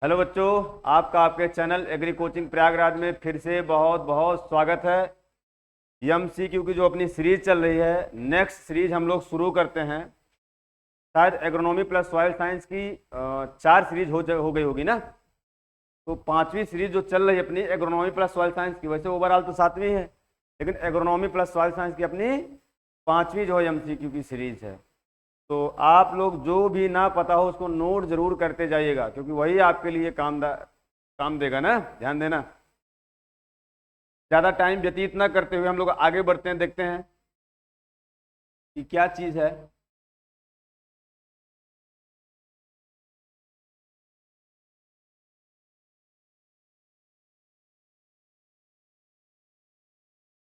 Hello बच्चों, आपका आपके चैनल एग्री कोचिंग प्रयागराज में फिर से बहुत बहुत स्वागत है। एमसीक्यू की जो अपनी सीरीज चल रही है, नेक्स्ट सीरीज हम लोग शुरू करते हैं। शायद एग्रोनॉमी प्लस सॉइल साइंस की 4 सीरीज हो गई होगी ना। तो 5वीं सीरीज जो चल रही है अपनी एग्रोनॉमी प्लस सॉइल साइंस की, वैसे ओवरऑल तो 7वीं है, लेकिन एग्रोनॉमी प्लस सॉइल साइंस की अपनी 5वीं जो है एमसीक्यू की सीरीज है। तो आप लोग जो भी ना पता हो उसको नोट जरूर करते जाइएगा, क्योंकि वही आपके लिए काम देगा ना। ध्यान देना। ज़्यादा टाइम व्यतीत ना करते हुए हम लोग आगे बढ़ते हैं, देखते हैं कि क्या चीज़ है।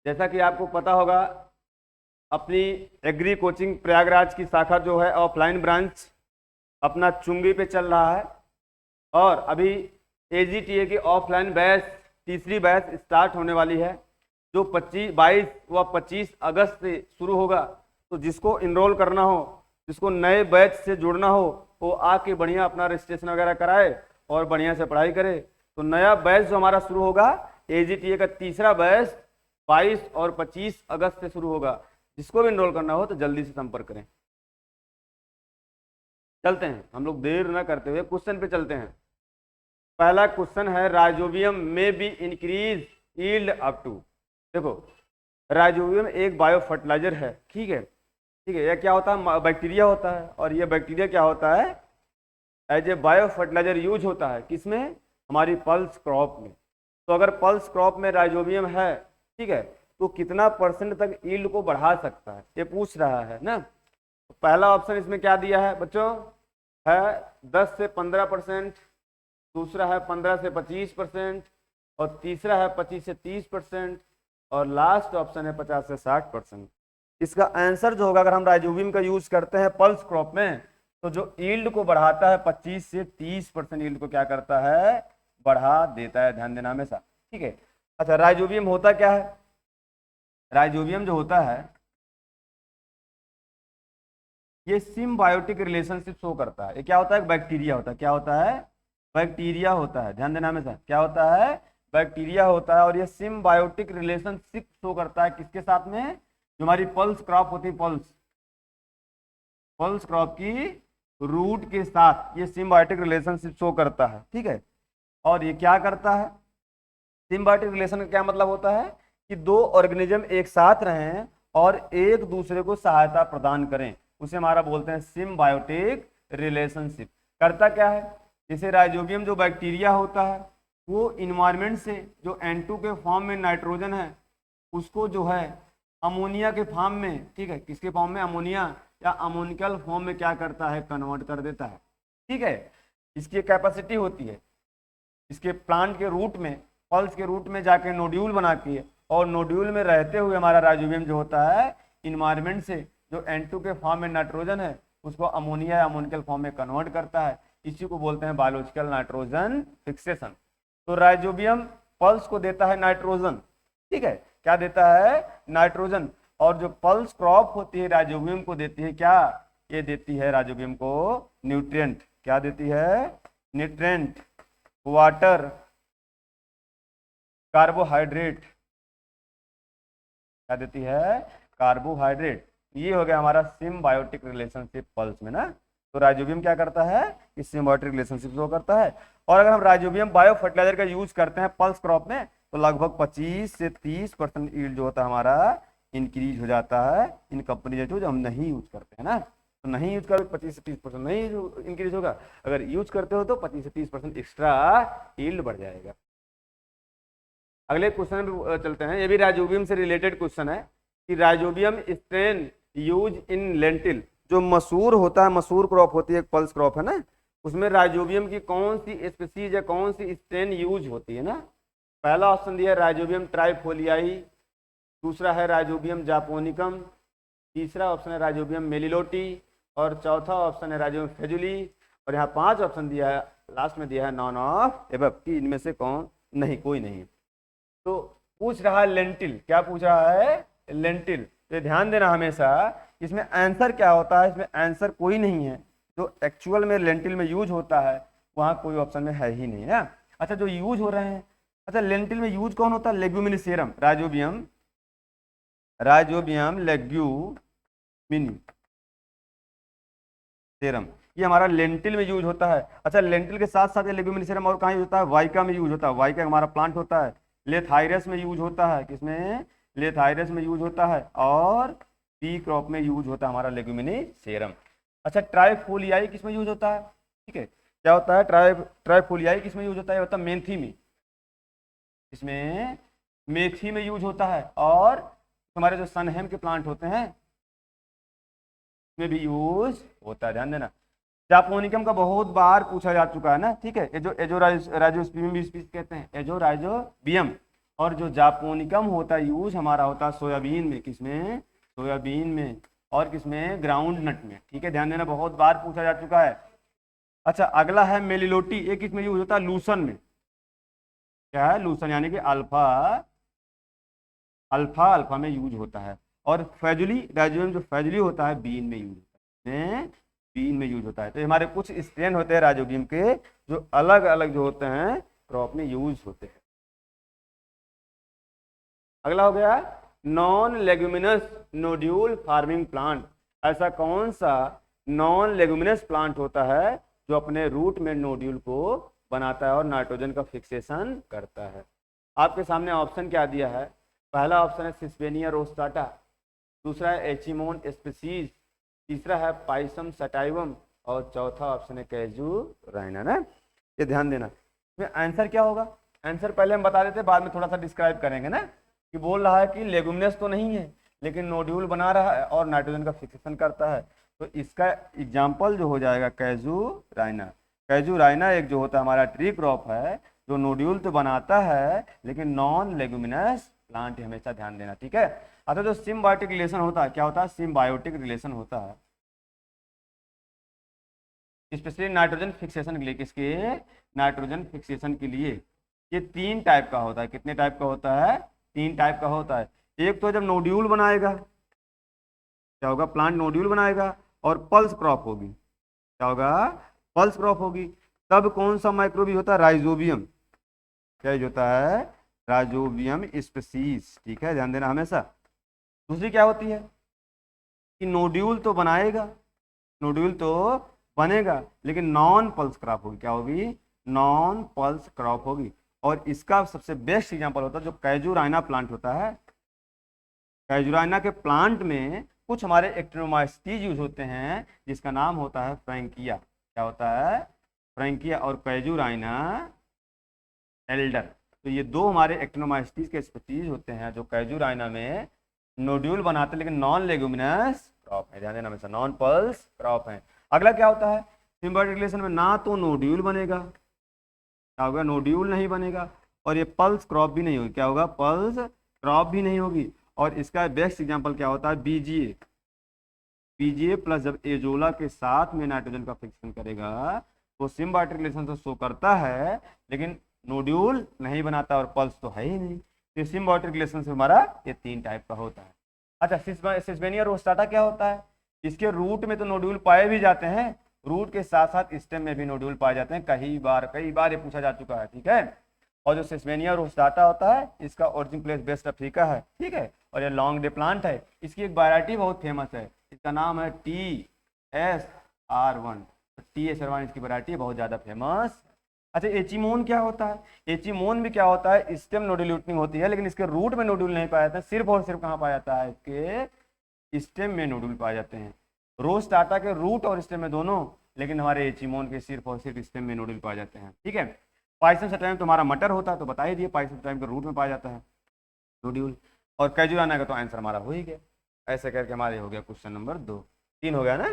जैसा कि आपको पता होगा, अपनी एग्री कोचिंग प्रयागराज की शाखा जो है ऑफलाइन ब्रांच अपना चुंगी पे चल रहा है। और अभी एजीटीए की ऑफलाइन बैच, तीसरी बैच स्टार्ट होने वाली है, जो 22 व 25 अगस्त से शुरू होगा। तो जिसको इनरोल करना हो, जिसको नए बैच से जुड़ना हो, वो आके बढ़िया अपना रजिस्ट्रेशन वगैरह कराए और बढ़िया से पढ़ाई करे। तो नया बैच जो हमारा शुरू होगा, एजीटीए का तीसरा बैच 22 और 25 अगस्त से शुरू होगा। जिसको भी इनरोल करना हो तो जल्दी से संपर्क करें। चलते हैं, हम लोग देर न करते हुए क्वेश्चन पे चलते हैं। पहला क्वेश्चन है, राइजोबियम में be increase yield up to. देखो, राइजोबियम एक बायो फर्टिलाइजर है, ठीक है। ठीक है, यह क्या होता है? बैक्टीरिया होता है। और यह बैक्टीरिया क्या होता है? As a bio fertiliser use होता है। किसमें? हमारी पल्स क्रॉप में। तो अगर पल्स क्रॉप में राइजोबियम है, ठीक है, तो कितना परसेंट तक यील्ड को बढ़ा सकता है, ये पूछ रहा है ना। तो पहला ऑप्शन इसमें क्या दिया है बच्चों? है 10 से 15%, दूसरा है 15 से 25%, और तीसरा है 25 से 30%, और लास्ट ऑप्शन है 50 से 60%। इसका आंसर जो होगा, अगर हम राइजोबियम का यूज करते हैं पल्स क्रॉप में, तो जो यील्ड को बढ़ाता है 25 से 30% यील्ड को क्या करता है? बढ़ा देता है। ध्यान देना हमेशा, ठीक है। अच्छा, राइजोबियम होता क्या है? राइजोबियम जो होता है, ये सिम्बायोटिक रिलेशनशिप शो करता है। ये क्या होता है? बैक्टीरिया होता है। क्या होता है? बैक्टीरिया होता है। ध्यान देना हमेशा, क्या होता है? बैक्टीरिया होता है। और ये सिम्बायोटिक रिलेशनशिप शो करता है किसके साथ में? जो हमारी पल्स क्रॉप होती है, पल्स पल्स क्रॉप की रूट के साथ ये सिम्बायोटिक रिलेशनशिप शो करता है, ठीक है। और ये क्या करता है? सिम्बायोटिक रिलेशन का क्या मतलब होता है? कि दो ऑर्गेनिज्म एक साथ रहें और एक दूसरे को सहायता प्रदान करें, उसे हमारा बोलते हैं सिम्बायोटिक रिलेशनशिप। करता क्या है? जैसे राइजोबियम जो बैक्टीरिया होता है, वो इन्वायरमेंट से जो N2 के फॉर्म में नाइट्रोजन है, उसको जो है अमोनिया के फॉर्म में, ठीक है, किसके फॉर्म में? अमोनिया या अमोनिकल फॉर्म में क्या करता है? कन्वर्ट कर देता है, ठीक है। इसकी कैपेसिटी होती है, इसके प्लांट के रूट में, पल्स के रूट में जाके नोड्यूल बना के, और नोड्यूल में रहते हुए हमारा राइजोबियम जो होता है, इन्वायरमेंट से जो N2 के फॉर्म में नाइट्रोजन है, उसको अमोनिया या अमोनिकल फॉर्म में कन्वर्ट करता है। इसी को बोलते हैं बायोलॉजिकल नाइट्रोजन फिक्सेशन। तो राइजोबियम पल्स को देता है नाइट्रोजन, ठीक है। क्या देता है? नाइट्रोजन। और जो पल्स क्रॉप होती है राइजोबियम को देती है क्या? ये देती है राइजोबियम को न्यूट्रिएंट। क्या देती है? Nutrient, water, carbohydrate. क्या देती है? कार्बोहाइड्रेट। ये हो गया हमारा सिम्बायोटिक रिलेशनशिप पल्स में ना। तो राइजोबियम क्या करता है? इस सिम्बायोटिक रिलेशनशिप शो करता है। और अगर हम राइजोबियम बायो फर्टिलाइजर का यूज करते हैं पल्स क्रॉप में, तो लगभग 25 से 30% यील्ड जो होता है हमारा इंक्रीज हो जाता है। इन कंपनी जो हम नहीं यूज करते हैं ना, तो नहीं यूज करो 25 से 30% नहीं इंक्रीज होगा। अगर यूज करते हो तो 25 से 30% एक्स्ट्रा यील्ड बढ़ जाएगा। अगले क्वेश्चन पे चलते हैं। ये भी राइजोबियम से रिलेटेड क्वेश्चन है कि rhizobium strain use in lentil. जो मसूर होता है, मसूर क्रॉप होती है, एक पल्स क्रॉप है ना, उसमें राइजोबियम की कौन सी स्पीसीज या कौन सी स्ट्रेन यूज होती है ना। पहला ऑप्शन दिया है राइजोबियम ट्राइफोलियाई, दूसरा है राइजोबियम जापोनिकम, तीसरा ऑप्शन है राइजोबियम मेलिलोटी, और चौथा ऑप्शन है राइजोबियम फेजुली। और यहाँ 5 ऑप्शन दिया है, लास्ट में दिया है नॉन ऑफ एबव, कि इनमें से कौन नहीं, कोई नहीं। तो पूछ रहा है लेंटिल। क्या पूछ रहा है? लेंटिल। तो ध्यान देना हमेशा, इसमें आंसर क्या होता है? इसमें आंसर कोई नहीं है। जो एक्चुअल में लेंटिल में यूज होता है वहाँ कोई ऑप्शन में है ही नहीं है। अच्छा जो यूज हो रहे हैं, अच्छा लेंटिल में यूज कौन होता है? लेग्यूमिनिसेरम, राइजोबियम, राइजोबियम लेग्यूमिनी सेरम, ये हमारा लेंटिल में यूज होता है। अच्छा लेंटिल के साथ साथ ये लेग्यूमिनिसेरम और कहाँ यूज होता है? वाइका में यूज होता है। वाइका हमारा प्लांट होता है। लेथाइरस में यूज होता है, किसमें? लेथाइरस में यूज होता है। और पी क्रॉप में यूज होता है हमारा लेग्यूमिनिसेरम। अच्छा ट्राइफोलियाई किसमें यूज होता है? ठीक है, क्या होता है? ट्राइफोलियाई किसमें यूज होता है? होता है मेथी में, इसमें मेथी में यूज होता है। और हमारे जो सनहेम के प्लांट होते हैं में भी यूज होता है, ध्यान देना। जापोनिकम का बहुत बार पूछा जा चुका है ना, ठीक है। एजोराइजोस्पर्मियम भी स्पीसीज कहते हैं, एजोराइजोबियम। और जो जापोनिकम होता है यूज हमारा होता है सोयाबीन में, किसमें? सोयाबीन में। और किसमें? ग्राउंड नट में, ठीक है, ध्यान देना, बहुत बार पूछा जा चुका है। अच्छा अगला है मेलिलोटी, एक किसमें यूज होता है? लूसन में। क्या है? लूसन, यानी कि अल्फा अल्फा अल्फा में यूज होता है। और फैजुली राइजोबियम जो फैजुली होता है बीन में यूज होता है, बीन में यूज होता है। तो हमारे कुछ स्ट्रेन होते हैं राइजोबियम के जो अलग अलग जो होते हैं क्रॉप में यूज होते हैं। अगला हो गया non leguminous nodule farming plant. ऐसा कौन सा नॉन लेग्यूमिनस प्लांट होता है जो अपने रूट में नोड्यूल को बनाता है और नाइट्रोजन का फिक्सेशन करता है? आपके सामने ऑप्शन क्या दिया है? पहला ऑप्शन है सिस्पेनिया रोस्टाटा, दूसरा है एचिमोन स्पीसीज, तीसरा है पाइसम सटाइवम और चौथा ऑप्शन है कैजुराइना ना। ये ध्यान देना। इसमें आंसर क्या होगा? आंसर पहले हम बता देते, बाद में थोड़ा सा डिस्क्राइब करेंगे ना। कि बोल रहा है कि लेगुमिनस तो नहीं है लेकिन नोड्यूल बना रहा है और नाइट्रोजन का फिक्सेशन करता है, तो इसका एग्जाम्पल जो हो जाएगा कैजुराइना। कैजुराइना एक जो होता है हमारा ट्री क्रॉप है जो नोड्यूल तो बनाता है लेकिन नॉन लेगुमिनस प्लांट, हमेशा ध्यान देना, ठीक है। अच्छा जो सिम्बायोटिक रिलेशन होता है, क्या होता है? सिम्बायोटिक रिलेशन होता है स्पेशली नाइट्रोजन फिक्सेशन के लिए। किसके? नाइट्रोजन फिक्सेशन के लिए। ये 3 टाइप का होता है। कितने टाइप का होता है? 3 टाइप का होता है। एक तो जब नोड्यूल बनाएगा, क्या होगा? प्लांट नोड्यूल बनाएगा और पल्स क्रॉप होगी। क्या होगा? पल्स क्रॉप होगी। तब कौन सा माइक्रोबी होता है? राइजोबियम। क्या होता है? राइजोबियम स्पीसीज, ठीक है, ध्यान देना हमेशा। दूसरी क्या होती है कि नोड्यूल तो बनाएगा, नोड्यूल तो बनेगा लेकिन नॉन पल्स क्रॉप होगी। क्या होगी? नॉन पल्स क्रॉप होगी। और इसका सबसे बेस्ट एग्जांपल होता है जो कैजुराइना प्लांट होता है। कैजुराइना के प्लांट में कुछ हमारे एक्टिनोमाइसीज यूज होते हैं जिसका नाम होता है फ्रैंकिया। क्या होता है? फ्रैंकिया और कैजुराइना एल्डर। तो ये 2 हमारे एक्टिनोमाइसीज के स्पीसीज होते हैं जो कैजुराइना में नोड्यूल बनाते हैं लेकिन नॉन लेगुमिनस क्रॉप है, ध्यान देना हमेशा, नॉन पल्स क्रॉप है। अगला क्या होता है? सिम्बायोटिक रिलेशन में ना तो नोड्यूल बनेगा, क्या होगा? नोड्यूल नहीं बनेगा, और ये पल्स क्रॉप भी नहीं होगी। क्या होगा? पल्स क्रॉप भी नहीं होगी। और इसका बेस्ट एग्जांपल क्या होता है? बीजीए। बीजीए प्लस जब एजोला के साथ में नाइट्रोजन का फिक्सेशन करेगा तो सिम्बायोटिक रिलेशन से शो करता है लेकिन नोड्यूल नहीं बनाता और पल्स तो है ही नहीं। तो सिम्बायोटिक रिलेशन से हमारा ये 3 टाइप का होता है। अच्छा सिस्पेनिया रोस्टाटा क्या होता है? इसके रूट में तो नोड्यूल पाए भी जाते हैं, रूट के साथ साथ स्टेम में भी नोड्यूल पाए जाते हैं। कई बार ये पूछा जा चुका है, ठीक है। और जो सिस्पेनिया रोस्टाटा होता है इसका ओरिजिन प्लेस वेस्ट अफ्रीका है, ठीक है, और ये लॉन्ग डे प्लांट है। इसकी एक वैरायटी बहुत फेमस है, इसका नाम है TSR1। TSR1 इसकी वैरायटी बहुत ज़्यादा फेमस। अच्छा एचिमोन क्या होता है? एचिमोन भी क्या होता है? स्टेम नोड्यूल ओपनिंग होती है लेकिन इसके रूट में नोड्यूल नहीं पाया जाता है, सिर्फ और सिर्फ कहाँ पाया जाता है? इसके स्टेम में नोड्यूल पाए जाते हैं। रोस्टाटा के रूट और स्टेम में दोनों, लेकिन हमारे एचिमोन के सिर्फ और सिर्फ स्टेम में नोड्यूल पाए जाते हैं, ठीक है। पाइसम सटाइवम तुम्हारा मटर होता है तो बता ही दिए, पाइसम सटाइवम के रूट में पाया जाता है नोड्यूल। और कैजुराइना का तो आंसर हमारा हो ही गया। ऐसे करके हमारे हो गया क्वेश्चन नंबर 2, 3 हो गया ना।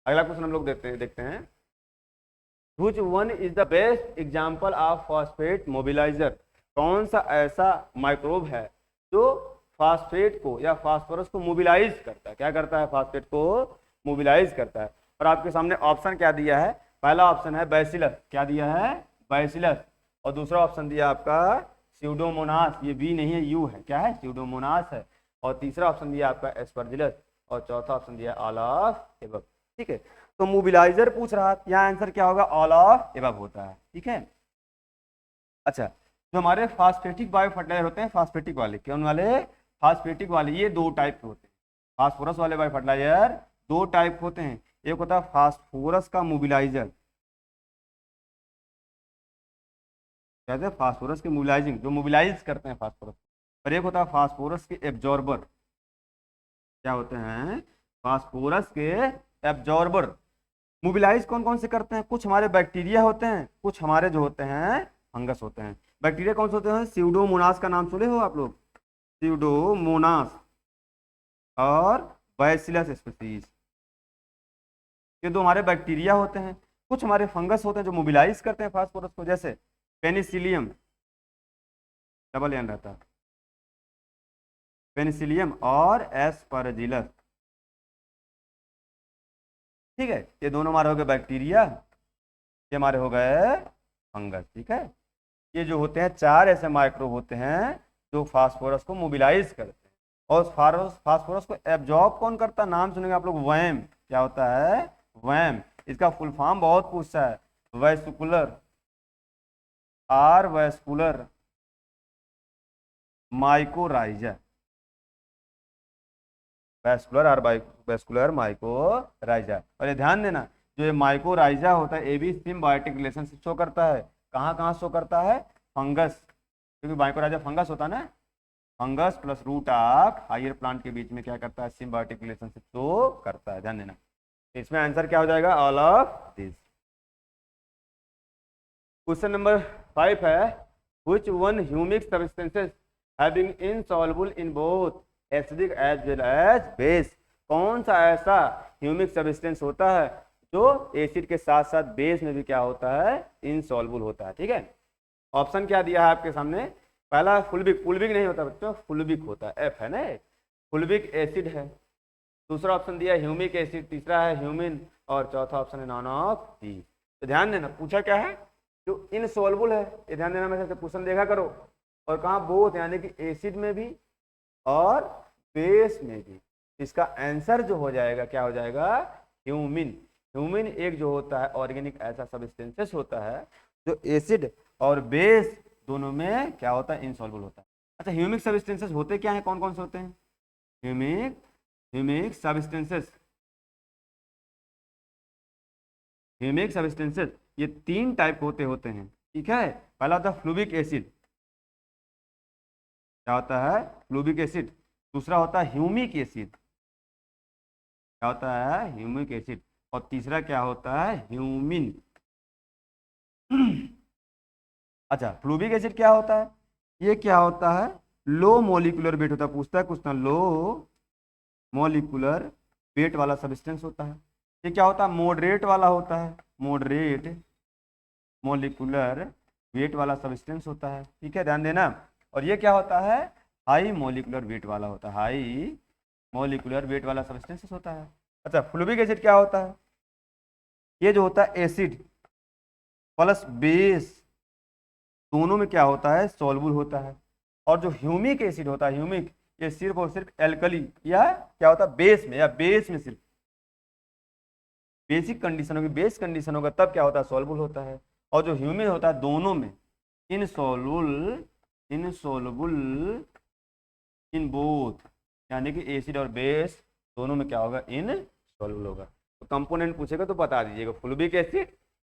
अगला क्वेश्चन हम लोग देखते हैं Which one is the best example of phosphate mobilizer? कौन सा ऐसा माइक्रोब है जो फास्फेट को या फास्फोरस को मोबिलाइज करता है? क्या करता है? फास्फेट को मोबिलाइज करता है। और आपके सामने ऑप्शन क्या दिया है? पहला ऑप्शन है बैसिलस। क्या दिया है? बैसिलस। और दूसरा ऑप्शन दिया आपका स्यूडोमोनास, ये बी नहीं है यू है, क्या है? स्यूडोमोनास है। और तीसरा ऑप्शन दिया आपका एस्परजिलस और चौथा ऑप्शन दिया ऑल ऑफ एबव। ठीक है। तो मोबिलाइजर पूछ रहा, यहाँ आंसर क्या होगा, ऑल ऑफ एबव होता है। ठीक है। अच्छा, जो हमारे फास्फेटिक बायो फर्टिलाइजर होते हैं, फास्फेटिक वाले, कौन वाले, फास्फेटिक वाले, ये दो टाइप के होते हैं। फास्फोरस वाले बायो फर्टिलाइजर दो टाइप होते हैं, एक होता है फास्फोरस का मोबिलाइजर, कहते हैं फास्फोरस के मोबिलाइजिंग, जो मोबिलाइज करते हैं फास्फोरस, और एक होता है फास्फोरस के एब्जॉर्बर। क्या होते हैं, फास्फोरस के एब्जॉर्बर। मोबिलाइज कौन कौन से करते हैं, कुछ हमारे बैक्टीरिया होते हैं, कुछ हमारे जो होते हैं फंगस होते हैं। बैक्टीरिया कौन से होते हैं, स्यूडोमोनास का नाम सुने हो आप लोग, स्यूडोमोनास और बैसिलस स्पीसीज, ये दो हमारे बैक्टीरिया होते हैं। कुछ हमारे फंगस होते हैं जो मोबिलाइज करते हैं फास्फोरस को, जैसे पेनिसिलियम, डबल एन रहता है, पेनिसिलियम और एस्परजिलस। ठीक है, ये दोनों हमारे हो गए बैक्टीरिया, ये हमारे हो गए फंगस। ठीक है, ये जो होते हैं चार ऐसे माइक्रो होते हैं जो फास्फोरस को मोबिलाइज करते हैं। और फास्फोरस को एब्जॉर्ब कौन करता है, नाम सुनेंगे आप लोग, वैम। क्या होता है, वैम। इसका फुल फॉर्म बहुत पूछता है, vesicular arbuscular mycorrhiza, vesicular arbuscular mycorrhiza. और ये ध्यान देना, जो ये माइकोराइजा होता है, ये भी सिम्बायोटिक रिलेशनशिप शो करता है। कहाँ कहाँ शो करता है, फंगस, क्योंकि माइकोराइजा फंगस होता है ना, fungus plus root of higher plant के बीच में क्या करता है, सिम्बायोटिक रिलेशनशिप शो करता है, ध्यान देना। इसमें आंसर क्या हो जाएगा, all of this. Question number 5 है, which one humic substances having insoluble in both acidic as well as base, कौन सा ऐसा ह्यूमिक सब्सटेंस होता है जो एसिड के साथ साथ बेस में भी क्या होता है, इनसॉल्युबल होता है। ठीक है, ऑप्शन क्या दिया है आपके सामने, पहला फुल्विक, फुल्विक नहीं होता बच्चों, फुल्विक होता है, एफ है ना, फुल्विक एसिड है। दूसरा ऑप्शन दिया ह्यूमिक एसिड, तीसरा है ह्यूमिन, और चौथा ऑप्शन है नॉन ऑफ दी। तो ध्यान देना, पूछा क्या है, जो इनसॉल्युबल है, ये ध्यान देना, मैं क्वेश्चन देखा करो, और कहाँ बोथ, यानी कि एसिड में भी और बेस में भी। इसका आंसर जो हो जाएगा, क्या हो जाएगा, ह्यूमिन। ह्यूमिन एक जो होता है ऑर्गेनिक ऐसा सब्सटेंसेस होता है जो एसिड और बेस दोनों में क्या होता है, इनसॉल्युबल होता है। अच्छा, ह्यूमिक सब्सटेंसेस होते क्या हैं, कौन कौन से होते हैं, ह्यूमिक सब्सटेंसेस, ह्यूमिक सब्सटेंसेस ये तीन टाइप होते हैं। ठीक है, पहला होता है फ्लूविक एसिड, क्या होता है, फ्लूविक एसिड। दूसरा होता है ह्यूमिक एसिड, क्या होता है, ह्यूमिक एसिड। और तीसरा क्या होता है, ह्यूमिन। अच्छा, फ्लूविक एसिड क्या होता है, ये क्या होता है, लो मोलिकुलर वेट होता है, पूछता है कुछ ना, लो मोलिकुलर वेट वाला सब्सटेंस होता है। ये क्या होता है, मॉडरेट वाला होता है, मॉडरेट मोलिकुलर वेट वाला सब्सटेंस होता है। ठीक है, ध्यान देना। और ये क्या होता है, हाई मोलिकुलर वेट वाला होता है, हाई मोलिकुलर वेट वाला सब्सटेंस होता है। अच्छा, फ्लूविक एसिड क्या होता है, ये जो होता है एसिड प्लस बेस दोनों में क्या होता है, सॉल्युबल होता है। और जो ह्यूमिक एसिड होता है, ह्यूमिक, ये सिर्फ और सिर्फ एल्कली या क्या होता है, बेस में, या बेस में सिर्फ बेसिक कंडीशन होगी, बेस कंडीशन होगा तब क्या होता है, सॉल्युबल होता है। और जो ह्यूमिक होता है दोनों में इनसॉल्युबल, इनसॉल्युबल इन बोथ, यानी कि एसिड और बेस दोनों में क्या होगा, इनसॉल्युबल होगा। तो कंपोनेंट पूछेगा तो बता दीजिएगा, फ्लूविक एसिड,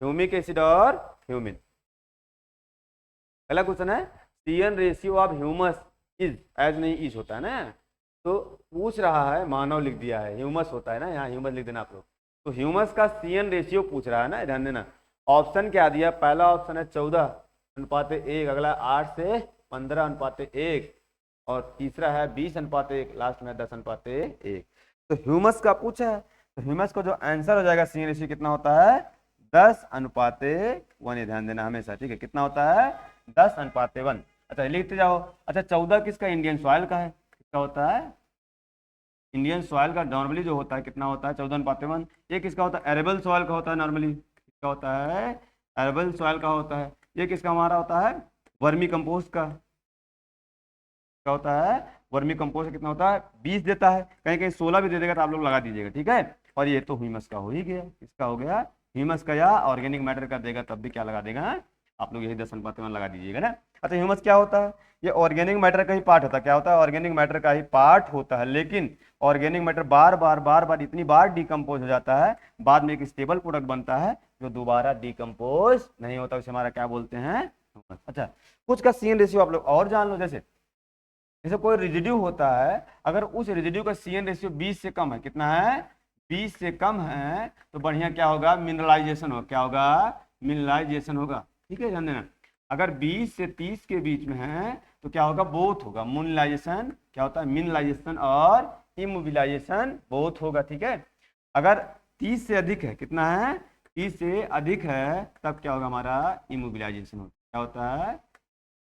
ह्यूमिक एसिड और ह्यूमिन। पहला क्वेश्चन है, CN ratio of humus is, as नहीं इज होता है ना, तो पूछ रहा है, मानव लिख दिया है, ह्यूमस होता है ना, यहाँ ह्यूमस लिख देना आप लोग। तो ह्यूमस का सीएन रेशियो पूछ रहा है ना, ध्यान देना। ऑप्शन क्या दिया, पहला ऑप्शन है 14:1, अगला 8 से 15:1, और तीसरा है 20:1, लास्ट में 10:1। तो ह्यूमस का पूछा है, तो ह्यूमस को जो आंसर हो जाएगा सीएन रेशियो कितना होता है, 10:1, ध्यान देना हमेशा। ठीक है, कितना होता है, 10:1। अच्छा, लिखते जाओ। अच्छा, 14 किसका, इंडियन सॉइल का है, किसका होता है, इंडियन सॉइल का नॉर्मली जो होता है कितना होता है, 14:1। ये किसका होता है, एरेबल सॉइल का होता है, नॉर्मली किसका होता है, एरेबल सॉइल का होता है। ये किसका हमारा होता है, वर्मी कंपोस्ट का, क्या होता है, वर्मी कंपोस्ट कितना होता है, 20 देता है, कहीं कहीं 16 भी दे देगा तो आप लोग लगा दीजिएगा। ठीक है, और ये तो ह्यूमस का हो ही गया। किसका हो गया? ह्यूमस का या ऑर्गेनिक मैटर का देगा तब भी क्या लगा देगा आप लोग, यही 10/1 लगा दीजिएगा ना। अच्छा ह्यूमस क्या होता है? ये ऑर्गेनिक मैटर का ही पार्ट होता है। क्या होता है? ऑर्गेनिक मैटर का ही पार्ट होता है, लेकिन ऑर्गेनिक मैटर बार बार इतनी बार डिकम्पोज हो जाता है, बाद में एक स्टेबल प्रोडक्ट बनता है जो दोबारा डिकम्पोज नहीं होता, उसे हमारा क्या बोलते हैं? ह्यूमस। अच्छा कुछ का CN रेशियो आप लोग और जान लो। जैसे जैसे कोई रेजिड्यू होता है, अगर उस रेजिड्यू का CN रेशियो 20 से कम है, कितना है? 20 से कम है, तो बढ़िया क्या होगा? मिनरलाइजेशन होगा। क्या होगा? मिनरलाइजेशन होगा। ठीक है, ध्यान देना। अगर 20 से 30 के बीच में है तो क्या होगा? बोथ होगा। मिनरलाइजेशन क्या होता है? मिनरलाइजेशन और इमोबिलाइजेशन बोथ होगा। ठीक है, अगर 30 से अधिक है, कितना है? 30 से अधिक है, तब क्या होगा? हमारा इमोबिलाइजेशन होगा। क्या होता है?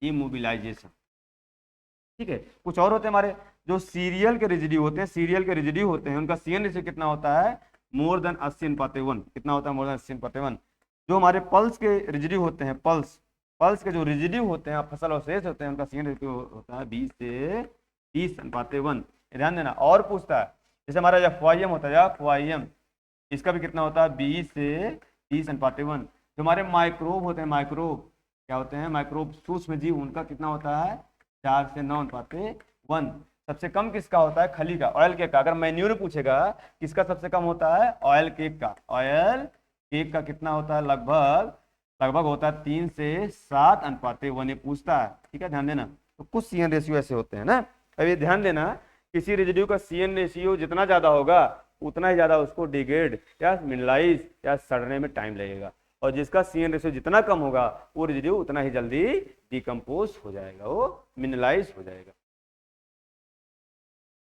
इमोबिलाइजेशन। ठीक है, कुछ और होते हैं हमारे जो सीरियल के रेजिड्यू होते हैं, सीरियल के रेजिड्यू होते हैं, उनका CN रेशियो कितना होता है? More than 80/1। कितना होता है? More than 80/1। जो हमारे पल्स के रेजिड्यू होते हैं, पल्स के जो रेजिड्यू होते हैं, फसल अवशेष होते हैं, उनका CN रेशियो होता है 20 से 30/1। ध्यान देना। और पूछता है जैसे हमारा FYM होता है, FYM इसका भी कितना होता है? 20 से 30/1। जो हमारे माइक्रोब होते हैं, माइक्रोब क्या होते हैं? माइक्रोब सूक्ष्म जीव, उनका कितना होता है? 4 से 9/1। सबसे कम किसका होता है? खली का, ऑयल केक का। अगर मैन्यूर पूछेगा किसका सबसे कम होता है? ऑयल केक का। ऑयल केक का कितना होता है? लगभग होता है 3 से 7/1। ये पूछता है। ठीक है, ध्यान देना। तो कुछ CN रेशियो ऐसे होते हैं ना। अब ये ध्यान देना, किसी रेजिड्यू का CN रेशियो जितना ज्यादा होगा उतना ही ज्यादा उसको डिग्रेड या मिनरलाइज या सड़ने में टाइम लगेगा, और जिसका CN रेशियो जितना कम होगा वो रेजिड्यू उतना ही जल्दी डिकम्पोज हो जाएगा, वो मिनरलाइज हो जाएगा।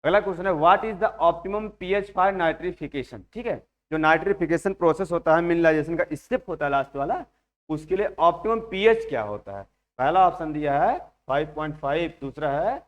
अगला क्वेश्चन है, what is the optimum pH for nitrification. ठीक है, जो नाइट्रिफिकेशन प्रोसेस होता है, मिनरलाइजेशन का स्टेप होता है लास्ट वाला, उसके लिए ऑप्टिमम pH क्या होता है? पहला ऑप्शन दिया है 5.5, दूसरा है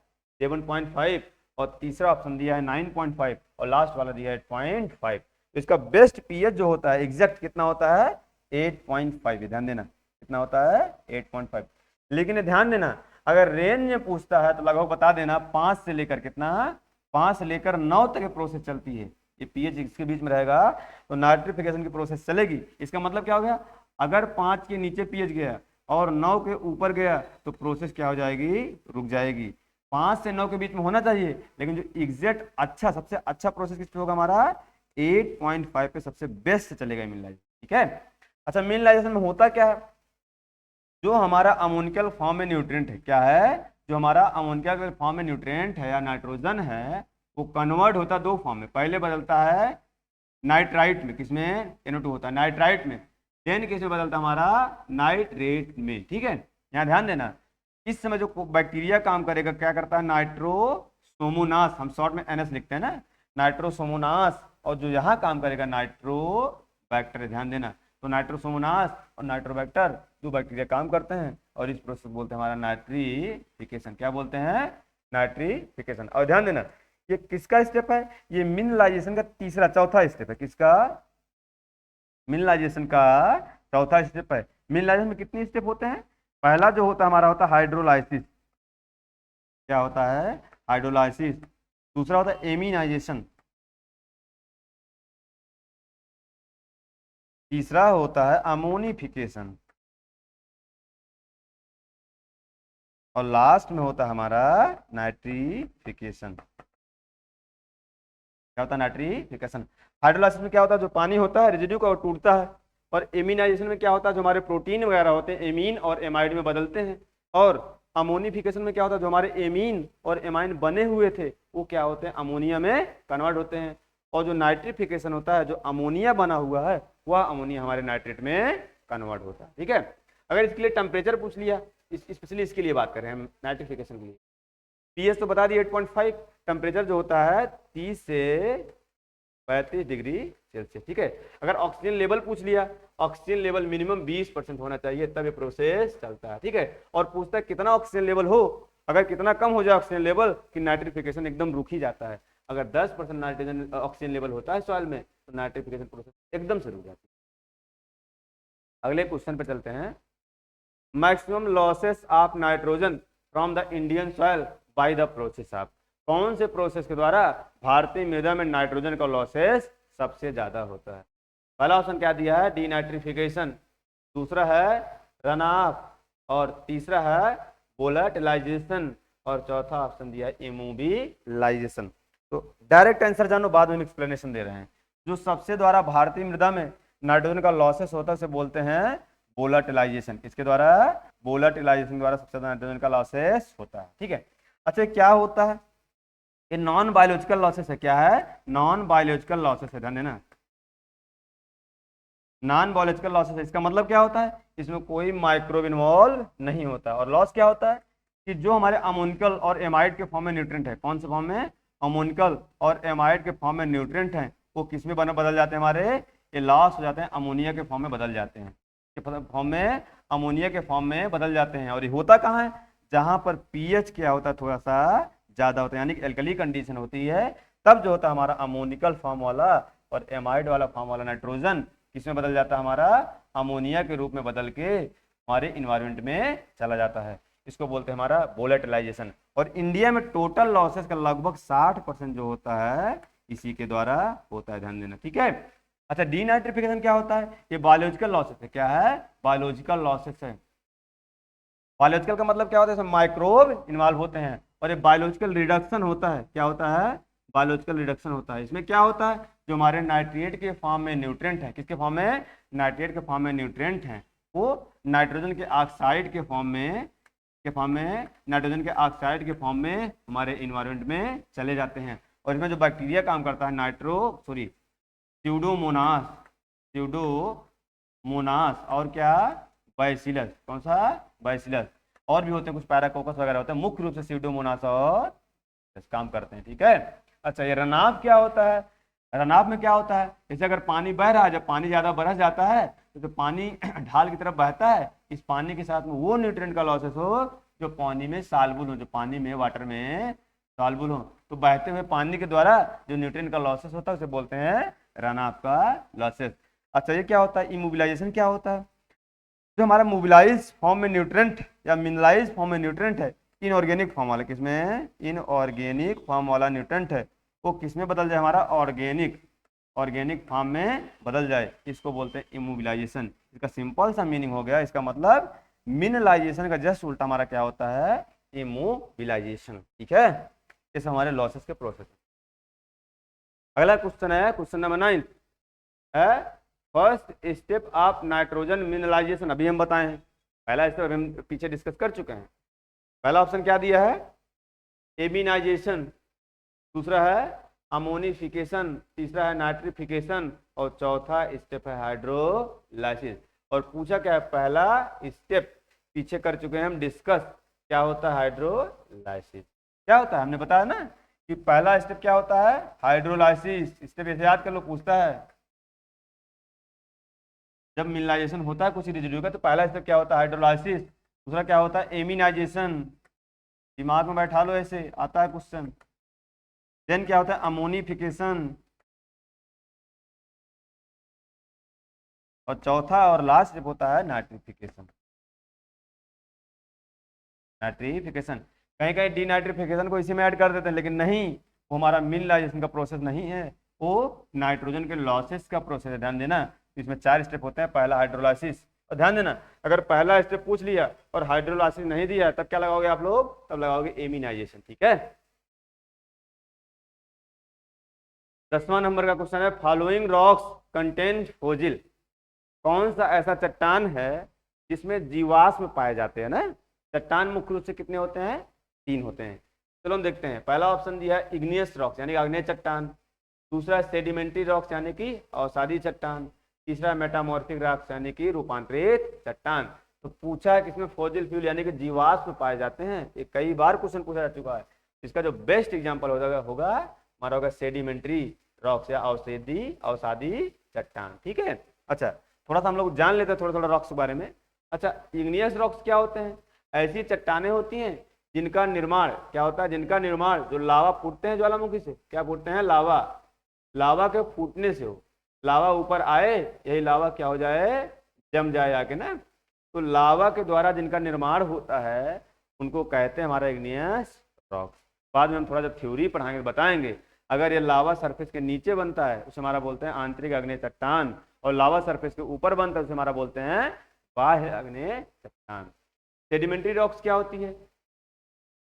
7.5 और तीसरा ऑप्शन दिया है 9.5 और लास्ट वाला दिया है 8.5। इसका बेस्ट pH जो होता है एग्जैक्ट कितना होता है? 8.5। ध्यान देना, कितना होता है? 8.5। लेकिन ध्यान देना, अगर रेंज में पूछता है तो लगभग बता देना 5 से लेकर कितना? 5 से लेकर 9 तक ये प्रोसेस चलती है। ये pH इसके बीच में रहेगा तो नाइट्रिफिकेशन की प्रोसेस चलेगी। इसका मतलब क्या हो गया? अगर 5 के नीचे pH गया और 9 के ऊपर गया तो प्रोसेस क्या हो जाएगी? रुक जाएगी। 5 से 9 के बीच में होना चाहिए, लेकिन जो एग्जैक्ट अच्छा सबसे अच्छा प्रोसेस किस पे होगा? हमारा 8.5 पे सबसे बेस्ट चलेगा मिनरलाइजेशन। ठीक है, अच्छा मिनरलाइजेशन में होता क्या है? जो हमारा अमोनिकल फॉर्म में न्यूट्रिएंट है, क्या है? जो हमारा अमोनिकल फॉर्म में न्यूट्रिएंट है या नाइट्रोजन है, वो कन्वर्ट होता है 2 फॉर्म में। पहले बदलता है नाइट्राइट में, किसमें? NO2 होता है नाइट्राइट में। देन किस में बदलता है? हमारा नाइट्रेट में। ठीक है, यहाँ ध्यान देना, इस समय जो बैक्टीरिया काम करेगा क्या करता है? नाइट्रोसोमोनास, हम शॉर्ट में NS लिखते हैं ना, नाइट्रोसोमोनास। और जो यहाँ काम करेगा नाइट्रोबैक्टर। ध्यान देना, तो नाइट्रोसोमोनास और नाइट्रोबैक्टर 2 बैक्टीरिया काम करते हैं और इस प्रोसेस बोलते हैं हमारा नाइट्रिफिकेशन। क्या बोलते हैं? नाइट्रिफिकेशन। और ध्यान देना, ये किसका स्टेप है? ये मिनरलाइजेशन का चौथा स्टेप है। किसका? मिनरलाइजेशन का चौथा स्टेप है। मिनरलाइजेशन में कितने स्टेप होते हैं? पहला जो होता है हमारा होता है हाइड्रोलाइसिस। क्या होता है? हाइड्रोलाइसिस। दूसरा होता है एमिनाइजेशन। तीसरा होता है अमोनिफिकेशन और लास्ट में होता है हमारा नाइट्रिफिकेशन। क्या होता है? नाइट्रिफिकेशन। हाइड्रोलाइसिस में क्या होता है? जो पानी होता है रेजिड्यू का वो टूटता है। और एमिनाइजेशन में क्या होता है? जो हमारे प्रोटीन वगैरह होते हैं एमीन और एमाइड में बदलते हैं। और अमोनिफिकेशन में क्या होता है? जो हमारे एमीन और एमाइन बने हुए थे वो क्या होते हैं? अमोनिया में कन्वर्ट होते हैं। और जो नाइट्रिफिकेशन होता है, जो अमोनिया बना हुआ है वह अमोनिया हमारे नाइट्रेट में कन्वर्ट होता है। ठीक है, अगर इसके लिए टेम्परेचर पूछ लिया, स्पेशली इसके लिए बात करें हम नाइट्रिफिकेशन के लिए, pH तो बता दिए 8.5, टेम्परेचर जो होता है 30 से 35 डिग्री सेल्सियस। ठीक है, अगर ऑक्सीजन लेवल पूछ लिया, ऑक्सीजन लेवल मिनिमम 20% होना चाहिए तब ये प्रोसेस चलता है। ठीक है, और पूछता है कितना ऑक्सीजन लेवल हो। अगर कितना कम हो जाए ऑक्सीजन लेवल कि नाइट्रिफिकेशन एकदम रुक ही जाता है। अगर 10% नाइट्रोजन ऑक्सीजन लेवल होता है सॉइल में तो नाइट्रिफिकेशन प्रोसेस एकदम से रुक जाती है। अगले क्वेश्चन पे चलते हैं, maximum losses of nitrogen from the Indian soil by the process of. कौन से प्रोसेस के द्वारा भारतीय मृदा में नाइट्रोजन का लॉसेस सबसे ज्यादा होता है। पहला ऑप्शन क्या दिया है, डीनाइट्रिफिकेशन, दूसरा है रन ऑफ, और तीसरा है वोलेटिलाइजेशन, और चौथा ऑप्शन दिया है इमोबिलाइजेशन। तो डायरेक्ट आंसर जानो, बाद में एक्सप्लेनेशन दे रहे हैं। जो सबसे द्वारा भारतीय मृदा में नाइट्रोजन का लॉसेस होता है उसे बोलते हैं वोलेटिलाइजेशन। इसके द्वारा, वोलेटिलाइजेशन द्वारा सबसे ज्यादा नाइट्रोजन का लॉसेस होता है। ठीक है, अच्छा क्या होता है, ये नॉन बायोलॉजिकल लॉसेस है। क्या है, नॉन बायोलॉजिकल लॉसेस है, ध्यान देना, नॉन बायोलॉजिकल लॉसेस है। इसका मतलब क्या होता है, इसमें कोई माइक्रोब इन्वॉल्व नहीं होता। और लॉस क्या होता है कि जो हमारे अमोनिकल और एमाइड के फॉर्म में न्यूट्रिएंट है, कौन से फॉर्म में, अमोनिकल और एमाइड के फॉर्म में न्यूट्रिएंट हैं, वो किस में बदल जाते हैं, हमारे ये लॉस हो जाते हैं, अमोनिया के फॉर्म में बदल जाते हैं, फॉर्म में, अमोनिया के फॉर्म में बदल जाते हैं। और ये होता कहाँ है, जहां पर पीएच क्या होता है, थोड़ा सा ज्यादा होता है, यानी कि एल्कली कंडीशन होती है, तब जो होता है हमारा अमोनिकल फॉर्म वाला और एमाइड वाला फॉर्म वाला नाइट्रोजन किसमें बदल जाता है, हमारा अमोनिया के रूप में बदल के हमारे इन्वायरमेंट में चला जाता है। इसको बोलते हैं हमारा वोलेटिलाइजेशन। और इंडिया में टोटल लॉसेस का लगभग 60% जो होता है इसी के द्वारा होता है, ध्यान देना। ठीक है, अच्छा डीनाइट्रिफिकेशन क्या होता है, ये बायोलॉजिकल लॉसेस है। क्या है, बायोलॉजिकल लॉसेस है। बायोलॉजिकल का मतलब क्या होता है, इसमें माइक्रोब इन्वॉल्व होते हैं। और ये बायोलॉजिकल रिडक्शन होता है। क्या होता है, बायोलॉजिकल रिडक्शन होता है। इसमें क्या होता है, जो हमारे नाइट्रेट के फॉर्म में न्यूट्रिएंट है, किसके फॉर्म में, नाइट्रेट के फॉर्म में न्यूट्रिएंट हैं, वो नाइट्रोजन के ऑक्साइड के फॉर्म में, नाइट्रोजन के ऑक्साइड के फॉर्म में हमारे इन्वायरमेंट में चले जाते हैं। और इसमें जो बैक्टीरिया काम करता है, स्यूडोमोनास और क्या, बैसिलस, कौन सा, बैसिलस, और भी होते हैं कुछ पैराकोकस वगैरह होते हैं, मुख्य रूप से स्यूडोमोनास और काम करते हैं। ठीक है, अच्छा ये रनाफ क्या होता है, रनाफ में क्या होता है, जैसे अगर पानी बह रहा है, जब पानी ज्यादा बरस जाता है तो जो पानी ढाल की तरफ बहता है, इस पानी के साथ में वो न्यूट्रिएंट का लॉसेस हो जो पानी में सालबुल हो, जो पानी में, वाटर में सालबुल हो, तो बहते हुए पानी के द्वारा जो न्यूट्रिएंट का लॉसेस होता है उसे बोलते हैं रनाफ का लॉसेस। अच्छा ये क्या होता है, इमोबिलाइजेशन क्या होता है, जो हमारा मोबिलाइज फॉर्म में न्यूट्रिएंट या मिनरलाइज फॉर्म में न्यूट्रिएंट है, इनऑर्गेनिक फॉर्म वाला, किसमें, इनऑर्गेनिक फॉर्म वाला न्यूट्रिएंट है, वो किसमें बदल जाए, हमारा ऑर्गेनिक फॉर्म में बदल जाए, इसको बोलते हैं इमोबिलाइजेशन। इसका सिंपल सा मीनिंग हो गया, इसका मतलब मिनरलाइजेशन का जस्ट उल्टा हमारा क्या होता है, इमोबिलाइजेशन। ठीक है, ये सब हमारे लॉसेस के प्रोसेस। अगला क्वेश्चन है, क्वेश्चन नंबर 9 है, first step of nitrogen mineralisation. अभी हम बताएं, पहला स्टेप हम पीछे डिस्कस कर चुके हैं। पहला ऑप्शन क्या दिया है, एमिनाइजेशन, दूसरा है अमोनिफिकेशन, तीसरा है नाइट्रिफिकेशन, और चौथा स्टेप है हाइड्रोलाइसिस। और पूछा क्या है, पहला स्टेप पीछे कर चुके हैं हम डिस्कस, क्या होता है, हाइड्रोलाइसिस। क्या होता है, हमने बताया ना कि पहला स्टेप क्या होता है, हाइड्रोलाइसिस। स्टेप ऐसे याद कर लो, पूछता है जब मिनरलाइजेशन होता है कुछ रेजिड्यू का, तो पहला स्टेप क्या होता है, हाइड्रोलाइसिस, दूसरा क्या होता है, एमिनाइजेशन, दिमाग में बैठा लो, ऐसे आता है क्वेश्चन। देन क्या होता है, अमोनिफिकेशन, और चौथा और लास्ट स्टेप होता है नाइट्रिफिकेशन। कहीं कहीं डीनाइट्रिफिकेशन को इसी में ऐड कर देते हैं, लेकिन नहीं, वो हमारा मिनरलाइजेशन का प्रोसेस नहीं है, वो नाइट्रोजन के लॉसेस का प्रोसेस है। ध्यान देना, इसमें 4 स्टेप होते हैं। पहला हाइड्रोलाइसिस, और ध्यान देना अगर पहला स्टेप पूछ लिया और हाइड्रोलाइसिस नहीं दिया तब क्या लगाओगे आप लोग, तब लगाओगे एमिनाइजेशन। ठीक है, 10वां नंबर का क्वेश्चन है, फॉलोइंग रॉक्स कंटेन फोजिल। कौन सा ऐसा चट्टान है जिसमें जीवाश्म पाए जाते हैं ना। चट्टान मुख्य रूप से कितने होते हैं, 3 होते हैं। चलो हम देखते हैं। पहला ऑप्शन दिया है इग्नियस रॉक्स यानी आग्नेय चट्टान, दूसरा सेडिमेंट्री रॉक्स यानी कि अवसादी चट्टान, तीसरा मेटामॉर्फिक रॉक्स यानी कि रूपांतरित चट्टान। तो पूछा है कि इसमें फॉसिल फ्यूल यानी कि जीवाश्म पाए जाते हैं, ये कई बार क्वेश्चन पूछा जा चुका है। इसका जो बेस्ट एग्जाम्पल होगा हमारा होगा सेडिमेंट्री रॉक्स या अवसादी चट्टान। ठीक है, अच्छा थोड़ा सा हम लोग जान लेते हैं थोड़ा थोड़ा रॉक्स के बारे में। अच्छा इग्नियस रॉक्स क्या होते हैं, ऐसी चट्टानें होती हैं जिनका निर्माण क्या होता है, जिनका निर्माण जो लावा फूटते हैं ज्वालामुखी से, क्या फूटते हैं, लावा के फूटने से हो, लावा ऊपर आए, यही लावा क्या हो जाए, जम जाए आके ना। तो लावा के द्वारा जिनका निर्माण होता है उनको कहते हैं हमारा इग्नियस रॉक्स। बाद में हम थोड़ा जब थ्योरी पढ़ाएंगे बताएंगे। अगर ये लावा सरफेस के नीचे बनता है उसे हमारा बोलते हैं आंतरिक आग्नेय चट्टान, और लावा सरफेस के ऊपर बनता है उसे हमारा बोलते हैं बाह्य आग्नेय चट्टान। सेडिमेंट्री रॉक्स क्या होती है?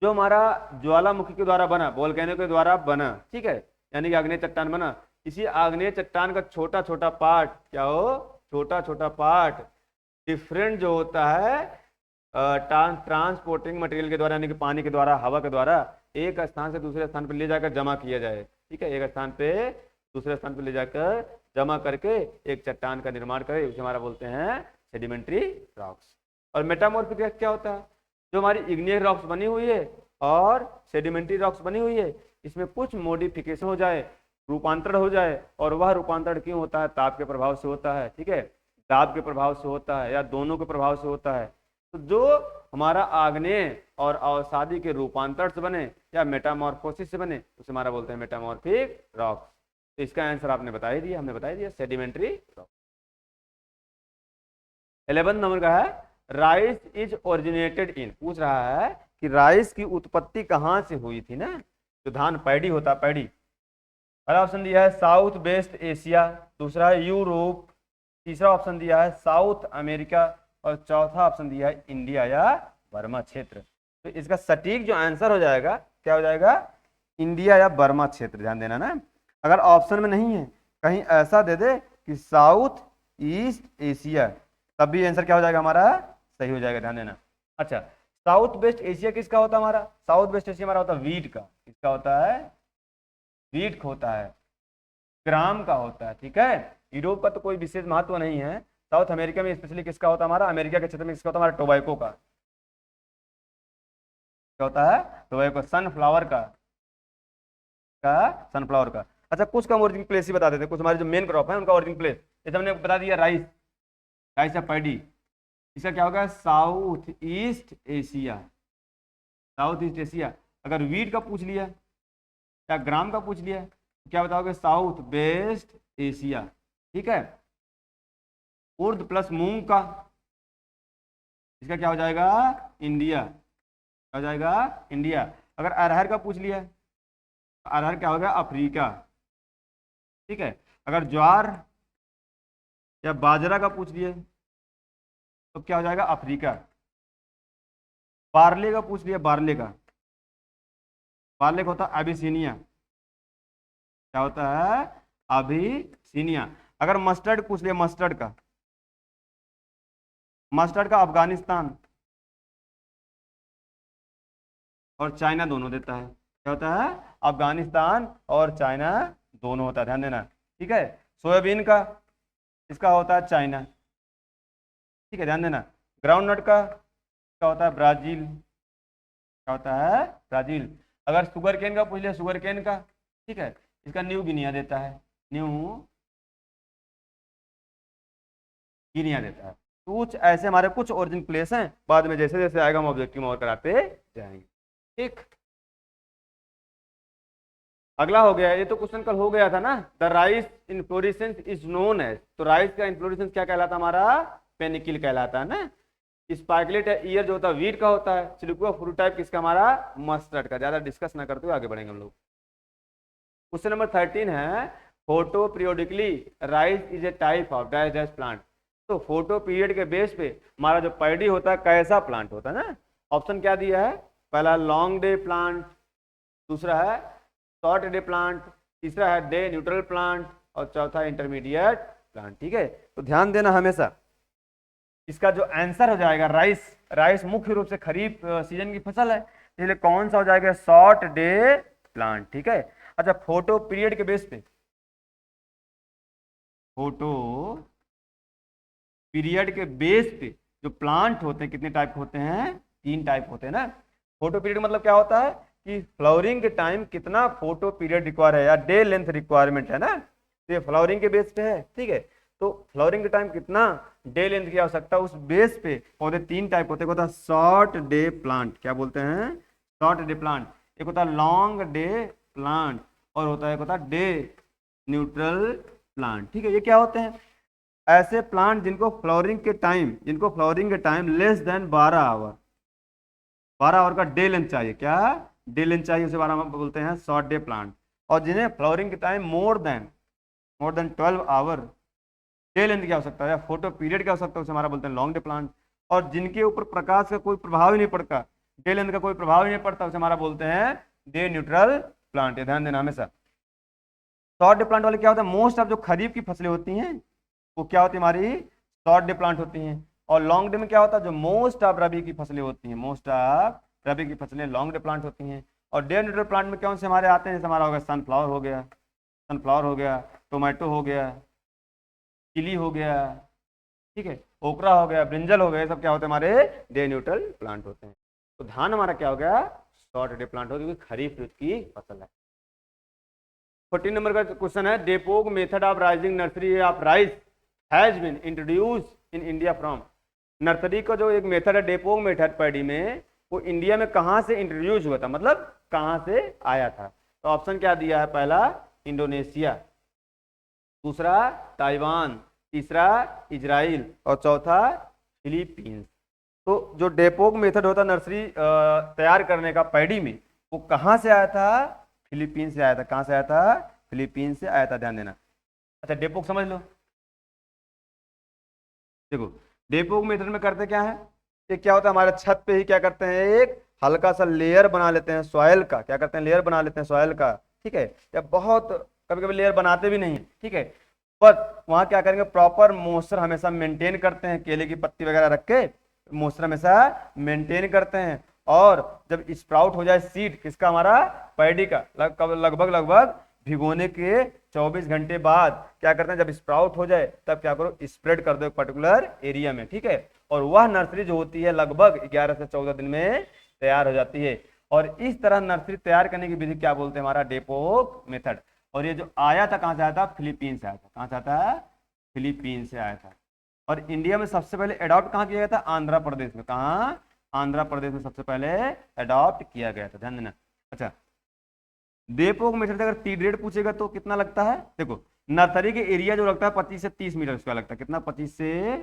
जो हमारा ज्वालामुखी के द्वारा बना, वोल्केनो के द्वारा बना, ठीक है, यानी कि आग्नेय चट्टान बना, इसी आग्नेय चट्टान का छोटा छोटा पार्ट क्या हो, छोटा छोटा पार्ट डिफरेंट जो होता है ट्रांसपोर्टिंग मटेरियल के द्वारा, यानी कि पानी के द्वारा, हवा के द्वारा एक स्थान से दूसरे स्थान पर ले जाकर जमा किया जाए, ठीक है, एक स्थान पे दूसरे स्थान पर ले जाकर जमा करके एक चट्टान का निर्माण करे, उसे हमारा बोलते हैं सेडिमेंट्री रॉक्स। और मेटामॉर्फिक क्या होता है? जो हमारी इग्नियस रॉक्स बनी हुई है और सेडिमेंट्री रॉक्स बनी हुई है, इसमें कुछ मॉडिफिकेशन हो जाए, रूपांतरण हो जाए, और वह रूपांतरण क्यों होता है? ताप के प्रभाव से होता है, ठीक है, दाब के प्रभाव से होता है, या दोनों के प्रभाव से होता है। तो जो हमारा आग्नेय और अवसादी के रूपांतरण से बने या मेटामॉर्फोसिस से बने उसे हमारा बोलते हैं मेटामॉर्फिक रॉक्स। तो इसका आंसर आपने बता ही दिया, हमने बता ही दिया, सेडिमेंट्री रॉक्स। 11 नंबर का है राइस इज ओरिजिनेटेड इन, पूछ रहा है कि राइस की उत्पत्ति कहाँ से हुई थी ना, जो धान पैडी होता, पैडी। पहला ऑप्शन दिया है साउथ वेस्ट एशिया, दूसरा है यूरोप, तीसरा ऑप्शन दिया है साउथ अमेरिका, और चौथा ऑप्शन दिया है इंडिया या बर्मा क्षेत्र। तो इसका सटीक जो आंसर हो जाएगा क्या हो जाएगा? इंडिया या बर्मा क्षेत्र। ध्यान देना ना, अगर ऑप्शन में नहीं है, कहीं ऐसा दे दे कि साउथ ईस्ट एशिया, तब भी आंसर क्या हो जाएगा हमारा? सही हो जाएगा। ध्यान देना। अच्छा, साउथ वेस्ट एशिया किसका होता है? हमारा साउथ वेस्ट एशिया हमारा होता है वीट का। किसका होता है? वीट होता है, ग्राम का होता है, ठीक है। यूरोप का तो कोई विशेष महत्व नहीं है। साउथ अमेरिका में स्पेशली किसका होता है? हमारा अमेरिका के क्षेत्र में किसका होता है? हमारा टोबैको का। क्या होता है? टोबैको, सनफ्लावर का सनफ्लावर का। अच्छा, कुछ का ओरिजिन प्लेस ही बता देते, कुछ हमारे जो मेन क्रॉप है उनका ओरिजिन प्लेस। जैसे हमने बता दिया राइस, राइस या पैडी, इसका क्या होगा? South east Asia, south east Asia. अगर वीट का पूछ लिया या ग्राम का पूछ लिया तो क्या बताओगे? साउथ वेस्ट एशिया, ठीक है। उर्द प्लस मूंग का, इसका क्या हो जाएगा? इंडिया। क्या हो जाएगा? इंडिया। अगर अरहर का पूछ लिया तो अरहर क्या होगा? अफ्रीका, ठीक है। अगर ज्वार या बाजरा का पूछ लिए तो क्या हो जाएगा? अफ्रीका। बार्ले का पूछ लिया, बार्ले का होता है अबिसिनिया। क्या होता है? अबिसिनिया। अगर मस्टर्ड पूछ लिया, मस्टर्ड का अफगानिस्तान और चाइना दोनों देता है। क्या होता है? अफगानिस्तान और चाइना दोनों होता है। ध्यान देना, ठीक है। सोयाबीन का, इसका होता है चाइना, ठीक है, ध्यान देना। ग्राउंड नट का क्या होता है? ब्राजील। क्या होता है? ब्राजील। अगर शुगर केन का पूछ लिया, शुगर केन का, ठीक है, इसका न्यू गिनिया देता है, न्यू गिनिया देता है। तो कुछ ऐसे हमारे कुछ ओरिजिन प्लेस हैं, बाद में जैसे जैसे आएगा हम ऑब्जेक्टिव और कराते जाएंगे, ठीक। अगला हो गया, ये तो क्वेश्चन कल हो गया था ना, the rice inflorescence is known as. तो राइस का इन्फ्लोरेसेंस क्या कहलाता है? हमारा पेनिकिल कहलाता है ना। स्पाइकलेट ईयर जो होता है वीट का होता है। सिलिकुआ फ्रूट टाइप किसका? हमारा मस्टर्ड का। ज्यादा डिस्कस ना करते हुए आगे बढ़ेंगे हम लोग। क्वेश्चन नंबर 13 है photo periodically rice is a type of dash dash plant. तो फोटो पीरियड के बेस पे हमारा जो पैडी होता है कैसा प्लांट होता है ना। ऑप्शन क्या दिया है? पहला लॉन्ग डे प्लांट, दूसरा है शॉर्ट डे प्लांट, तीसरा है डे न्यूट्रल प्लांट, और चौथा इंटरमीडिएट प्लांट, ठीक है। तो ध्यान देना हमेशा, इसका जो आंसर हो जाएगा राइस, राइस मुख्य रूप से खरीफ सीजन की फसल है, इसलिए कौन सा हो जाएगा? शॉर्ट डे प्लांट, ठीक है। अच्छा, फोटो पीरियड के बेस पे, फोटो पीरियड के बेस पे जो प्लांट होते हैं कितने टाइप होते हैं? 3 टाइप होते हैं ना। फोटो पीरियड मतलब क्या होता है कि फ्लावरिंग के टाइम कितना फोटो पीरियड रिक्वायर है या डे लेंथ रिक्वायरमेंट है ना। तो ये फ्लावरिंग के बेस पे है, ठीक है। तो फ्लावरिंग के टाइम कितना डे लेंथ की आवश्यकता, उस बेस पे पौधे 3 टाइप होते हैं। होता है शॉर्ट डे प्लांट, क्या बोलते हैं? Short day plant. एक होता है लॉन्ग डे प्लांट, और होता है एक होता है डे न्यूट्रल प्लांट, ठीक है। ये क्या होते हैं? ऐसे प्लांट जिनको फ्लावरिंग के time less than 12 hour, 12 hour का डे लेंथ चाहिए। क्या डे लेंथ चाहिए? उसे 12 बोलते हैं शॉर्ट डे प्लांट। और जिन्हें फ्लावरिंग के time more than 12 hour day length क्या हो सकता है, या फोटो पीरियड क्या हो सकता है, उसे हमारा बोलते हैं लॉन्ग डे प्लांट। और जिनके ऊपर प्रकाश का कोई प्रभाव ही नहीं पड़ता, डे लेंथ का कोई प्रभाव ही नहीं पड़ता, उसे हमारा बोलते हैं डे न्यूट्रल प्लांट। ये ध्यान देना हमेशा। शॉर्ट डे प्लांट वाले क्या होता है, मोस्ट ऑफ जो खरीफ की फसलें होती हैं वो क्या होती है, हमारी शॉर्ट डे प्लांट होती हैं। और लॉन्ग डे में क्या होता है, जो मोस्ट ऑफ रबी की फसलें होती हैं, मोस्ट ऑफ रबी की फसलें लॉन्ग डे प्लांट होती हैं। और डे न्यूट्रल प्लांट में कौन से हमारे आते हैं, जैसे हमारा हो गया सनफ्लावर हो गया, टोमेटो हो गया, चिली हो गया, ठीक है, ओकरा हो गया, ब्रिंजल हो गया, सब क्या होते हैं, हमारे डे न्यूट्रल प्लांट होते हैं। तो धान हमारा क्या हो गया, शॉर्ट डे प्लांट हो गया, क्योंकि खरीफ ऋतु की फसल है। 14 नंबर का क्वेश्चन है, dapog method of raising nursery of rice has been introduce in India from. Nursery का जो एक मेथड है डेपोग मेथड पैडी में, वो इंडिया में कहाँ से इंट्रोड्यूस हुआ था, मतलब कहाँ से आया था। तो ऑप्शन क्या दिया है, पहला इंडोनेशिया, दूसरा ताइवान, तीसरा इजराइल और चौथा फिलीपींस। तो जो डेपोग मेथड होता नर्सरी तैयार करने का पैडी में, वो कहाँ से आया था, फिलीपींस से आया था। कहाँ से आया था, फिलीपींस से आया था, ध्यान देना। अच्छा डेपोग समझ लो। देखो डेपोग मेथड में करते क्या है, ये क्या होता है, हमारे छत पे ही क्या करते हैं, एक हल्का सा लेयर बना लेते हैं सॉइल का, क्या करते हैं, लेयर बना लेते हैं सॉइल का, ठीक है, या बहुत कभी कभी लेयर बनाते भी नहीं, ठीक है, पर वहां क्या करेंगे, प्रॉपर मॉइस्चर हमेशा मेंटेन करते हैं, केले की पत्ती वगैरह रख के मॉइस्चर हमेशा मेंटेन करते हैं। और जब स्प्राउट हो जाए सीड किसका, हमारा पैडी का, लगभग भिगोने के 24 घंटे बाद क्या करते हैं, जब स्प्राउट हो जाए तब क्या करो, स्प्रेड कर दो एक पर्टिकुलर एरिया में, ठीक है। और वह नर्सरी जो होती है लगभग 11 से 14 दिन में तैयार हो जाती है। और इस तरह नर्सरी तैयार करने की विधि क्या बोलते हैं, हमारा डेपोग मेथड। और ये जो आया था कहाँ से आया था, फिलीपीन से आया था। कहाँ से आया था, फिलीपीन से आया था। और इंडिया में सबसे पहले अडॉप्ट कहाँ किया गया था, आंध्र प्रदेश में। कहाँ, आंध्र प्रदेश में सबसे पहले अडॉप्ट किया गया था, ध्यान देना। अच्छा डेपोग मेथड अगर सीड रेट पूछेगा तो कितना लगता है, देखो नर्सरी के एरिया जो लगता है 25 से 30 मीटर स्क्वायर लगता है। कितना, 25 से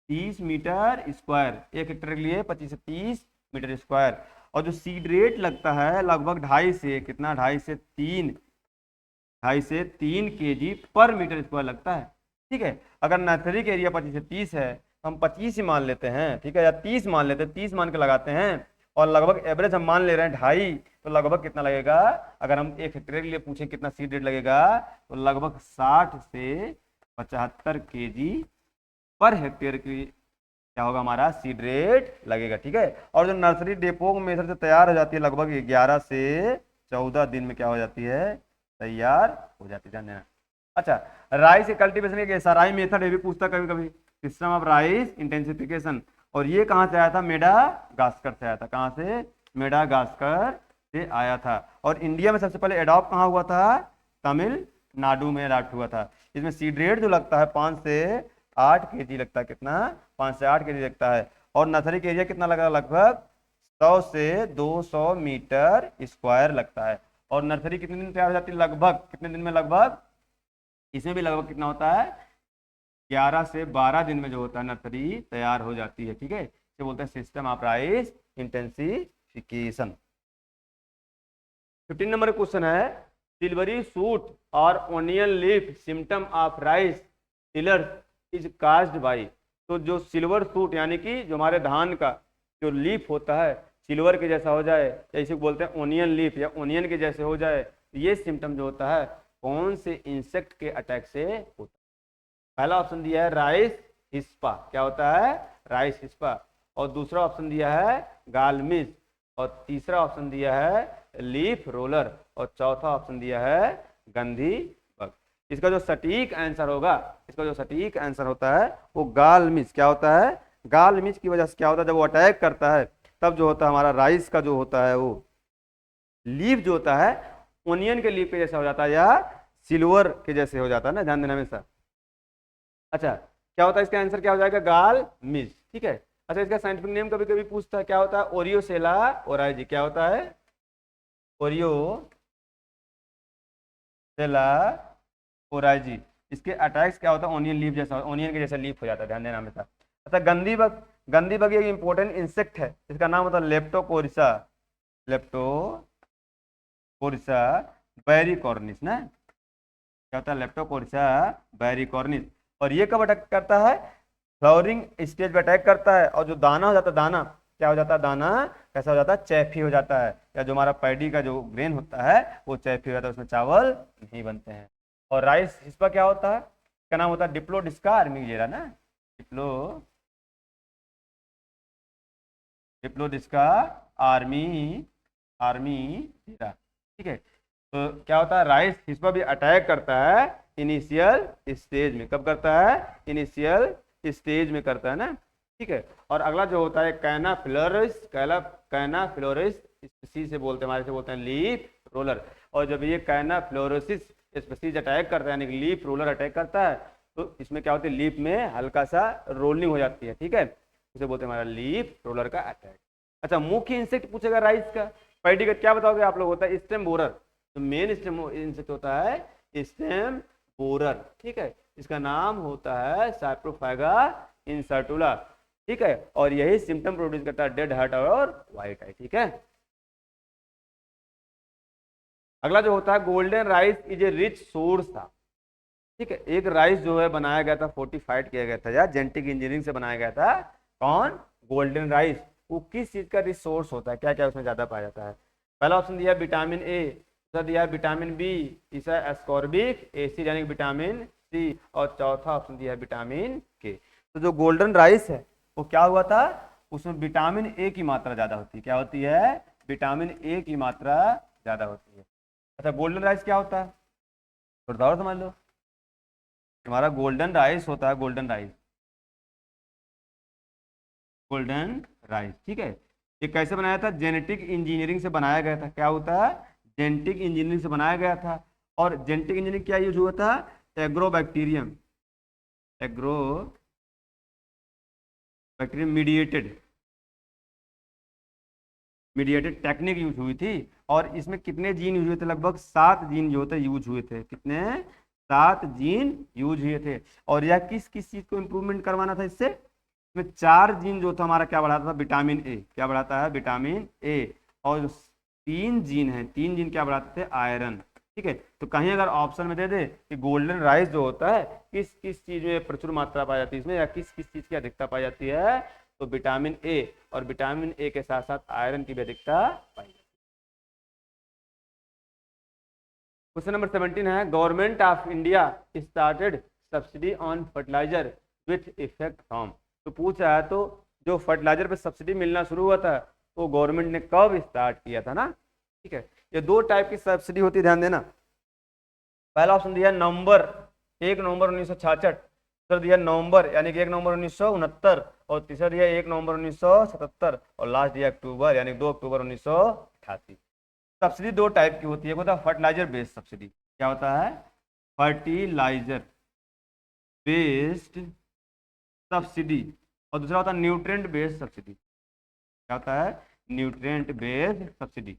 30 मीटर स्क्वायर, एक हेक्टेयर के लिए 25 से 30 मीटर स्क्वायर। और जो सीड रेट लगता है लगभग 2.5 से कितना, 2.5 से 3 kg पर मीटर स्क्वायर लगता है, ठीक है। अगर नर्सरी का एरिया 25 से 30 है तो हम 25 ही मान लेते हैं, ठीक है, या 30 मान लेते हैं, 30 मान के लगाते हैं। और लगभग एवरेज हम मान ले रहे हैं 2.5, तो लगभग कितना लगेगा, अगर हम एक हेक्टेयर के लिए पूछें कितना सीड रेट लगेगा, तो लगभग 60 से 75 kg पर हेक्टेयर की क्या होगा, हमारा सीड रेट लगेगा, ठीक है। और जो नर्सरी डेपोग मेथड से तैयार हो जाती है लगभग 11 से 14 दिन में क्या हो जाती है, तैयार हो जाती है, ध्यान देना। अच्छा राइस के कल्टीवेशन के सराई मेथड ये भी पूछता कभी कभी, सिस्टम ऑफ राइस इंटेंसिफिकेशन। और ये कहाँ से आया था, मेडागास्कर से आया था। कहाँ से, मेडागास्कर से आया था। और इंडिया में सबसे पहले अडॉप्ट कहाँ हुआ था, तमिलनाडु में अडॉप्ट हुआ था। इसमें सीड रेट जो लगता है 5 से 8 kg लगता है। कितना, 5 से 8 kg लगता है। और नर्सरी के एरिया कितना लगा, लगभग 100 से 200 मीटर स्क्वायर लगता है। और नर्सरी कितने दिन तैयार हो जाती है, लगभग कितने दिन में, लगभग इसमें भी लगभग कितना होता है, 11 से 12 दिन में जो होता है नर्सरी तैयार हो जाती है, ठीक है। इसे बोलते हैं system of rice intensification. 15 number question है, सिल्वरी सूट और onion leaf symptom of rice tiller is caused by. तो जो सिल्वर सूट यानी कि जो हमारे धान का जो लीफ होता है सिल्वर के जैसा हो जाए, या इसे बोलते हैं ओनियन लीफ या ओनियन के जैसे हो जाए, ये सिम्टम जो होता है कौन से इंसेक्ट के अटैक से होता है। पहला ऑप्शन दिया है राइस हिस्पा, क्या होता है, राइस हिस्पा। और दूसरा ऑप्शन दिया है गालमिस। और तीसरा ऑप्शन दिया है लीफ रोलर। और चौथा ऑप्शन दिया है गंधी बग। इसका जो सटीक आंसर होगा, इसका जो सटीक आंसर होता है वो गालमिस। क्या होता है, गालमिस की वजह से क्या होता है, जब वो अटैक करता है तब जो होता है हमारा राइस का जो होता है वो लीफ जो होता है ओनियन के लीफ के जैसा हो जाता है या सिल्वर के जैसे हो जाता है ना, ध्यान देना हमेशा। अच्छा क्या होता है, इसका आंसर क्या हो जाएगा, गाल मिस, ठीक है। अच्छा इसका साइंटिफिक नेम कभी कभी पूछता है, क्या होता है, ओरियोसेला ओराइजी। क्या होता है, ओरियोसेला ओराइजी। इसके अटैक्स क्या होता है, ओनियन लीफ जैसा, ओनियन के जैसा लीफ हो जाता है, ध्यान देना हमेशा। अच्छा गंदी बग, गंदी बग एक इंपॉर्टेंट इंसेक्ट है, इसका नाम होता है लेप्टोकोरिसा, लेप्टोकोरिसा। बैरिकॉर्निस ना, क्या होता है, लेप्टोकोरिसा बैरिकॉर्निस। और ये कब अटैक करता है, फ्लावरिंग स्टेज पे अटैक करता है, और जो दाना हो जाता है, दाना क्या हो जाता है, दाना कैसा हो जाता है, चैफी हो जाता है, या जो हमारा पैडी का जो ग्रेन होता है वो चैफी हो जाता है, उसमें चावल नहीं बनते हैं। और राइस हिस्पा क्या होता है, क्या नाम होता है, डिप्लोडिस्का आर्मिजेरा ना, डिप्लो डिप्लोडिस्का आर्मी आर्मिजेरा, ठीक है। तो क्या होता है, राइस हिस्पा भी अटैक करता है इनिशियल स्टेज में, कब करता है, इनिशियल स्टेज में करता है ना, ठीक है। और अगला जो होता है कैना फ्लोरिस, कैना फ्लोरिस स्पीसीज से बोलते हैं, हमारे से बोलते हैं लीफ रोलर। और जब ये कैना फ्लोरोसिस स्पीसीज अटैक करता है, यानी कि लीफ रोलर अटैक करता है, तो इसमें क्या होती है, लीफ में हल्का सा रोलिंग हो जाती है, ठीक है, उसे बोलते हैं हमारा लीफ रोलर का अटैक। अच्छा, मुख्य इंसेक्ट पूछेगा राइस का, पैडी का क्या बताओगे आप लोग, होता है स्टेम बोरर। तो मेन स्टेम इंसेक्ट होता है स्टेम बोरर, ठीक है, इसका नाम होता है साइप्रोफागा इंसर्टुला, ठीक है। और यही सिम्टम प्रोड्यूस करता है डेड हार्ट और व्हाइट आई, ठीक है। अगला जो होता है golden rice is a rich source था, ठीक है। एक राइस जो है बनाया गया था, फोर्टिफाइड किया गया था या जेनेटिक इंजीनियरिंग से बनाया गया था, कौन, गोल्डन राइस। वो किस चीज का रिसोर्स होता है, क्या क्या उसमें ज्यादा पाया जाता है। पहला ऑप्शन दिया विटामिन ए, दूसरा दिया विटामिन बी, तीसरा एस्कॉर्बिक एसिड यानी विटामिन सी, और चौथा ऑप्शन दिया विटामिन के। तो जो गोल्डन राइस है वो क्या हुआ था, उसमें विटामिन ए की मात्रा ज्यादा होती है, क्या होती है, विटामिन ए की मात्रा ज्यादा होती है। अच्छा, गोल्डन राइस क्या होता है, थोड़ा और समझ लो। हमारा गोल्डन राइस होता है, गोल्डन राइस, गोल्डन राइस, ठीक है। ये कैसे बनाया था, जेनेटिक इंजीनियरिंग से बनाया गया था, क्या होता है, जेनेटिक इंजीनियरिंग से बनाया गया था। और जेनेटिक इंजीनियरिंग क्या यूज हुआ था, agrobacterium, agro bacterium mediated technique use हुई थी। और इसमें कितने जीन यूज हुए थे, लगभग 7 जीन जो थे यूज हुए थे, कितने, 7 जीन यूज हुए थे। और यह किस किस चीज को इंप्रूवमेंट करवाना था, इससे इसमें 4 जीन जो था हमारा क्या बढ़ाता था, विटामिन ए, क्या बढ़ाता है, विटामिन ए। और जो 3 जीन है, 3 जीन क्या बढ़ाते थे, आयरन, ठीक है। तो कहीं अगर ऑप्शन में दे दे कि गोल्डन राइस जो होता है किस किस चीज में प्रचुर मात्रा पाई जाती है इसमें, या किस किस चीज की अधिकता पाई जाती है, तो विटामिन ए, और विटामिन ए के साथ साथ आयरन की भी अधिकता पाई जाती है। क्वेश्चन नंबर 17 है, government of India started subsidy on fertiliser with effect from. तो पूछा है, तो जो फर्टिलाइजर पे सब्सिडी मिलना शुरू हुआ था तो गवर्नमेंट ने कब स्टार्ट किया था ना, ठीक है। ये 2 टाइप की सब्सिडी होती है, ध्यान देना। पहला ऑप्शन दिया नवंबर 1 नवंबर 1966, दूसरा दिया नवंबर यानी कि 1 नवंबर 1969, और तीसरा दिया 1 नवंबर 1977, और लास्ट दिया अक्टूबर यानी 2 अक्टूबर 1988। सब्सिडी 2 टाइप की होती है, होता है फर्टिलाइजर बेस्ड सब्सिडी, क्या होता है, फर्टिलाइजर बेस्ड सब्सिडी, और दूसरा होता है न्यूट्रिएंट बेस्ड सब्सिडी, क्या होता है, न्यूट्रिएंट बेस्ड सब्सिडी।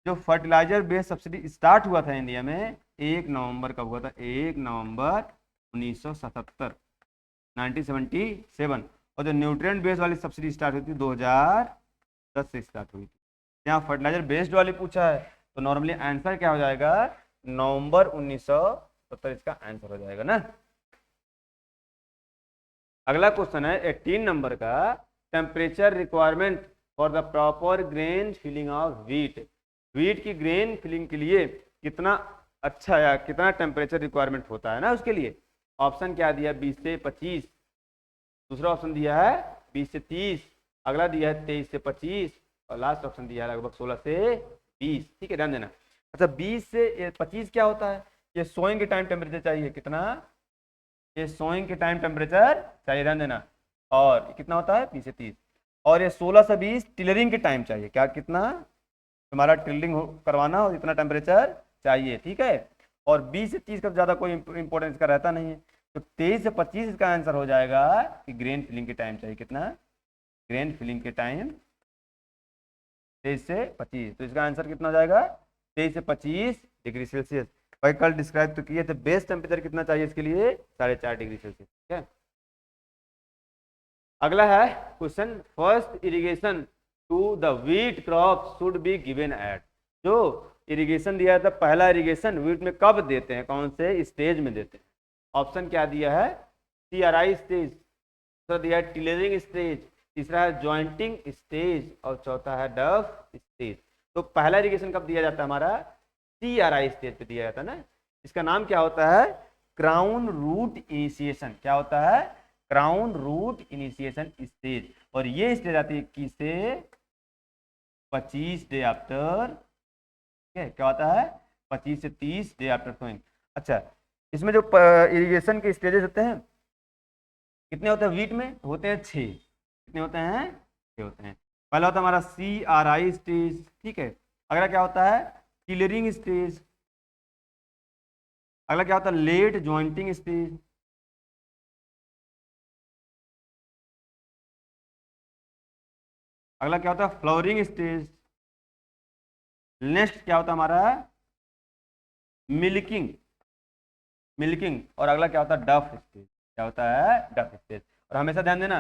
जो फर्टिलाइजर बेस्ड सब्सिडी स्टार्ट हुआ था इंडिया में 1 नवंबर का हुआ था, 1 नवंबर 1977, 1977। और जो न्यूट्रिएंट बेस्ड वाली सब्सिडी स्टार्ट हुई थी 2010 से स्टार्ट हुई थी। यहाँ फर्टिलाइजर बेस्ड वाली पूछा है तो नॉर्मली आंसर क्या हो जाएगा, नवंबर 1970 इसका आंसर हो जाएगा ना। अगला क्वेश्चन है 18 नंबर का, temperature requirement for the proper grain filling of wheat. Wheat की ग्रेन फिलिंग के लिए कितना अच्छा या कितना टेम्परेचर रिक्वायरमेंट होता है ना, उसके लिए ऑप्शन क्या दिया, 20 से 25, दूसरा ऑप्शन दिया है 20 से 30, अगला दिया है 23 से 25, और लास्ट ऑप्शन दिया है लगभग 16 से 20, ठीक है, ध्यान देना। अच्छा, 20 से 25 क्या होता है, ये सोइंग के टाइम टेम्परेचर चाहिए, कितना, ये सोइंग के टाइम टेम्परेचर चाहिए, ध्यान देना। और कितना होता है 20 से 30, और ये 16 से 20 टिलरिंग के टाइम चाहिए, क्या कितना, हमारा टिलरिंग करवाना हो इतना टेम्परेचर चाहिए, ठीक है। और 20 से 30 का ज़्यादा कोई इंपॉर्टेंस का रहता नहीं है, तो 23 से 25 इसका आंसर हो जाएगा कि ग्रेन फिलिंग के टाइम चाहिए, कितना, ग्रेन फिलिंग के टाइम 23 से 25, तो इसका आंसर कितना हो जाएगा, 23 से 25 डिग्री सेल्सियस। भाई कल डिस्क्राइब तो किए थे, बेस टेम्परेचर कितना चाहिए इसके लिए, 4.5 डिग्री सेल्सियस, ठीक है। अगला है question, first irrigation to the wheat crop should be given at. जो इरिगेशन दिया था, पहला इरिगेशन वीट में कब देते हैं, कौन से स्टेज में देते हैं। ऑप्शन क्या दिया है, CRI स्टेज, दूसरा दिया है टिलरिंग स्टेज, तीसरा है जॉइंटिंग स्टेज और चौथा है डफ स्टेज। तो पहला इरिगेशन कब दिया जाता है हमारा, CRI स्टेज पे दिया जाता है ना। इसका नाम क्या होता है, क्राउन रूट इनिशिएशन। क्या होता है, क्राउन रूट इनिशिएशन स्टेज। और ये स्टेज आती है 21 से 25 डे आफ्टर, क्या होता है 25 से 30 डे आफ्टर सोइंग। अच्छा, इसमें जो इरिगेशन के स्टेजेस होते हैं कितने होते हैं, वीट में होते हैं 6। कितने होते हैं, 6 होते हैं। पहला होता है हमारा CRI स्टेज, ठीक है। अगला क्या होता है, टिलरिंग स्टेज। अगला क्या होता है, लेट जॉइंटिंग स्टेज। अगला क्या होता है, फ्लावरिंग स्टेज। नेक्स्ट क्या होता है हमारा, मिल्किंग, मिल्किंग। और अगला क्या होता है, डफ स्टेज। क्या होता है, डफ स्टेज। और हमेशा ध्यान देना,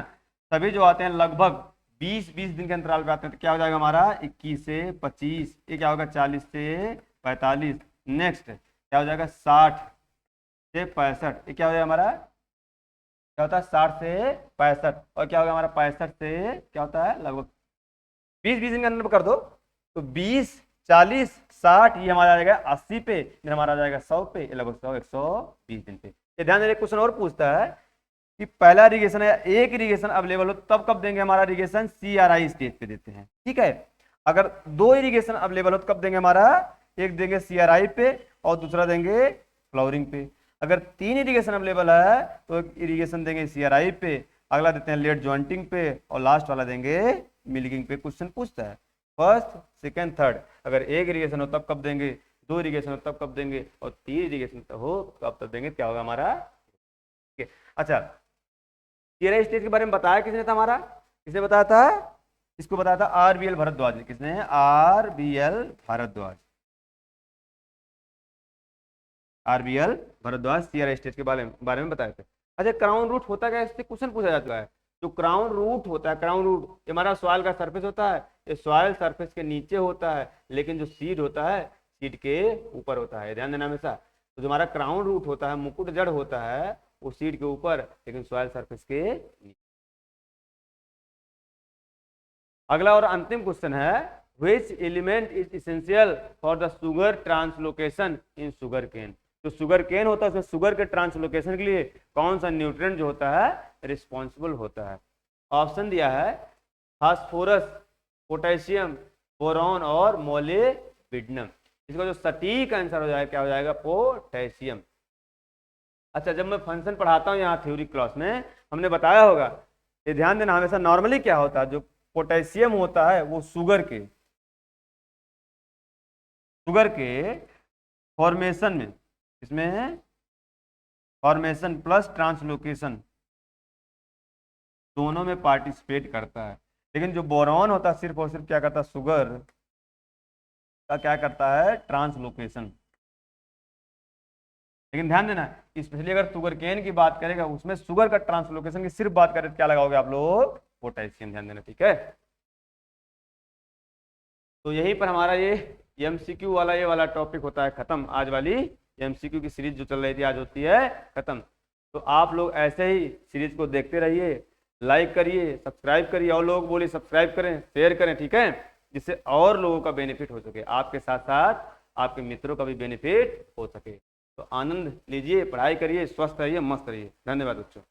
सभी जो आते हैं लगभग 20-20 दिन के अंतराल पे आते हैं। तो क्या हो जाएगा हमारा 21 से 25, ये क्या होगा 40 से 45। नेक्स्ट क्या हो जाएगा 60 से 65, ये क्या हो जाएगा हमारा, क्या होता है 60 से 65। और क्या होगा हमारा 65 से क्या होता है लगभग 20-20 दिन के अंदर कर दो, तो 20, 40, 60, ये हमारा आ जाएगा 80 पे, फिर हमारा आ जाएगा 100 पे, लगभग 100-120 दिन पे। ये ध्यान देने, क्वेश्चन और पूछता है कि पहला इरिगेशन है, एक इरिगेशन अवेलेबल हो तब कब देंगे, हमारा इरिगेशन CRI स्टेज पे देते हैं, ठीक है। अगर 2 इरिगेशन अवेलेबल हो तो कब देंगे हमारा, एक देंगे CRI पे और दूसरा देंगे फ्लावरिंग पे। अगर 3 इरिगेशन अवेलेबल है तो एक इरिगेशन देंगे CRI पे, अगला देते हैं लेट जॉइंटिंग पे और लास्ट वाला देंगे मिल्किंग पे। क्वेश्चन पूछता है फर्स्ट, सेकंड, थर्ड। अगर एक इरिगेशन हो तब कब देंगे, 2 इरिगेशन हो तब कब देंगे, और 3 इरिगेशन हो तब तब देंगे, क्या होगा हमारा, ठीक है। अच्छा, CRI स्टेज के बारे में बताया किसने था हमारा, किसने बताया था, इसको बताया था RBL भारद्वाज ने। किसने, RBL Bharadwaj. RBL Bharadwaj CRI stage के बारे में बताए थे। अच्छा, क्राउन रूट होता क्या है, इससे क्वेश्चन पूछा जा चुका है। जो क्राउन रूट होता है, क्राउन रूट ये हमारा सॉइल का सरफेस होता है, ये सॉइल सरफेस के नीचे होता है, लेकिन जो सीड होता है सीड के ऊपर होता है, ध्यान देना हमेशा। तो जो हमारा क्राउन रूट होता है, मुकुट जड़ होता है, वो सीड के ऊपर, लेकिन सॉइल सरफेस के नीचे। अगला और अंतिम क्वेश्चन है, which element is essential for the sugar translocation in sugar cane। जो शुगर केन होता है उसमें शुगर के ट्रांसलोकेशन के लिए कौन सा न्यूट्रिएंट जो होता है रिस्पॉन्सिबल होता है। ऑप्शन दिया है फास्फोरस, पोटेशियम, बोरॉन और मोलिब्डेनम। इसका जो सटीक आंसर हो जाएगा क्या हो जाएगा, पोटेशियम। अच्छा, जब मैं फंक्शन पढ़ाता हूँ यहाँ थ्योरी क्लास में, हमने बताया होगा, ये ध्यान देना हमेशा, नॉर्मली क्या होता है, जो पोटेशियम होता है वो शुगर के फॉर्मेशन में, इसमें फॉर्मेशन प्लस ट्रांसलोकेशन दोनों में पार्टिसिपेट करता है। लेकिन जो बोरॉन होता है सिर्फ और सिर्फ क्या करता है, शुगर का क्या करता है, ट्रांसलोकेशन। लेकिन ध्यान देना, स्पेशली अगर शुगर केन की बात करेगा उसमें शुगर का ट्रांसलोकेशन की सिर्फ बात करें तो क्या लगाओगे आप लोग, पोटेशियम। ध्यान देना, ठीक है। तो यहीं पर हमारा ये MCQ वाला ये वाला टॉपिक होता है खत्म। आज वाली MCQ की सीरीज जो चल रही थी आज होती है खत्म। तो आप लोग ऐसे ही सीरीज को देखते रहिए, लाइक करिए, सब्सक्राइब करिए, और लोग बोलिए सब्सक्राइब करें, शेयर करें, ठीक है, जिससे और लोगों का बेनिफिट हो सके, आपके साथ साथ आपके मित्रों का भी बेनिफिट हो सके। तो आनंद लीजिए, पढ़ाई करिए, स्वस्थ रहिए, मस्त रहिए। धन्यवाद बच्चों।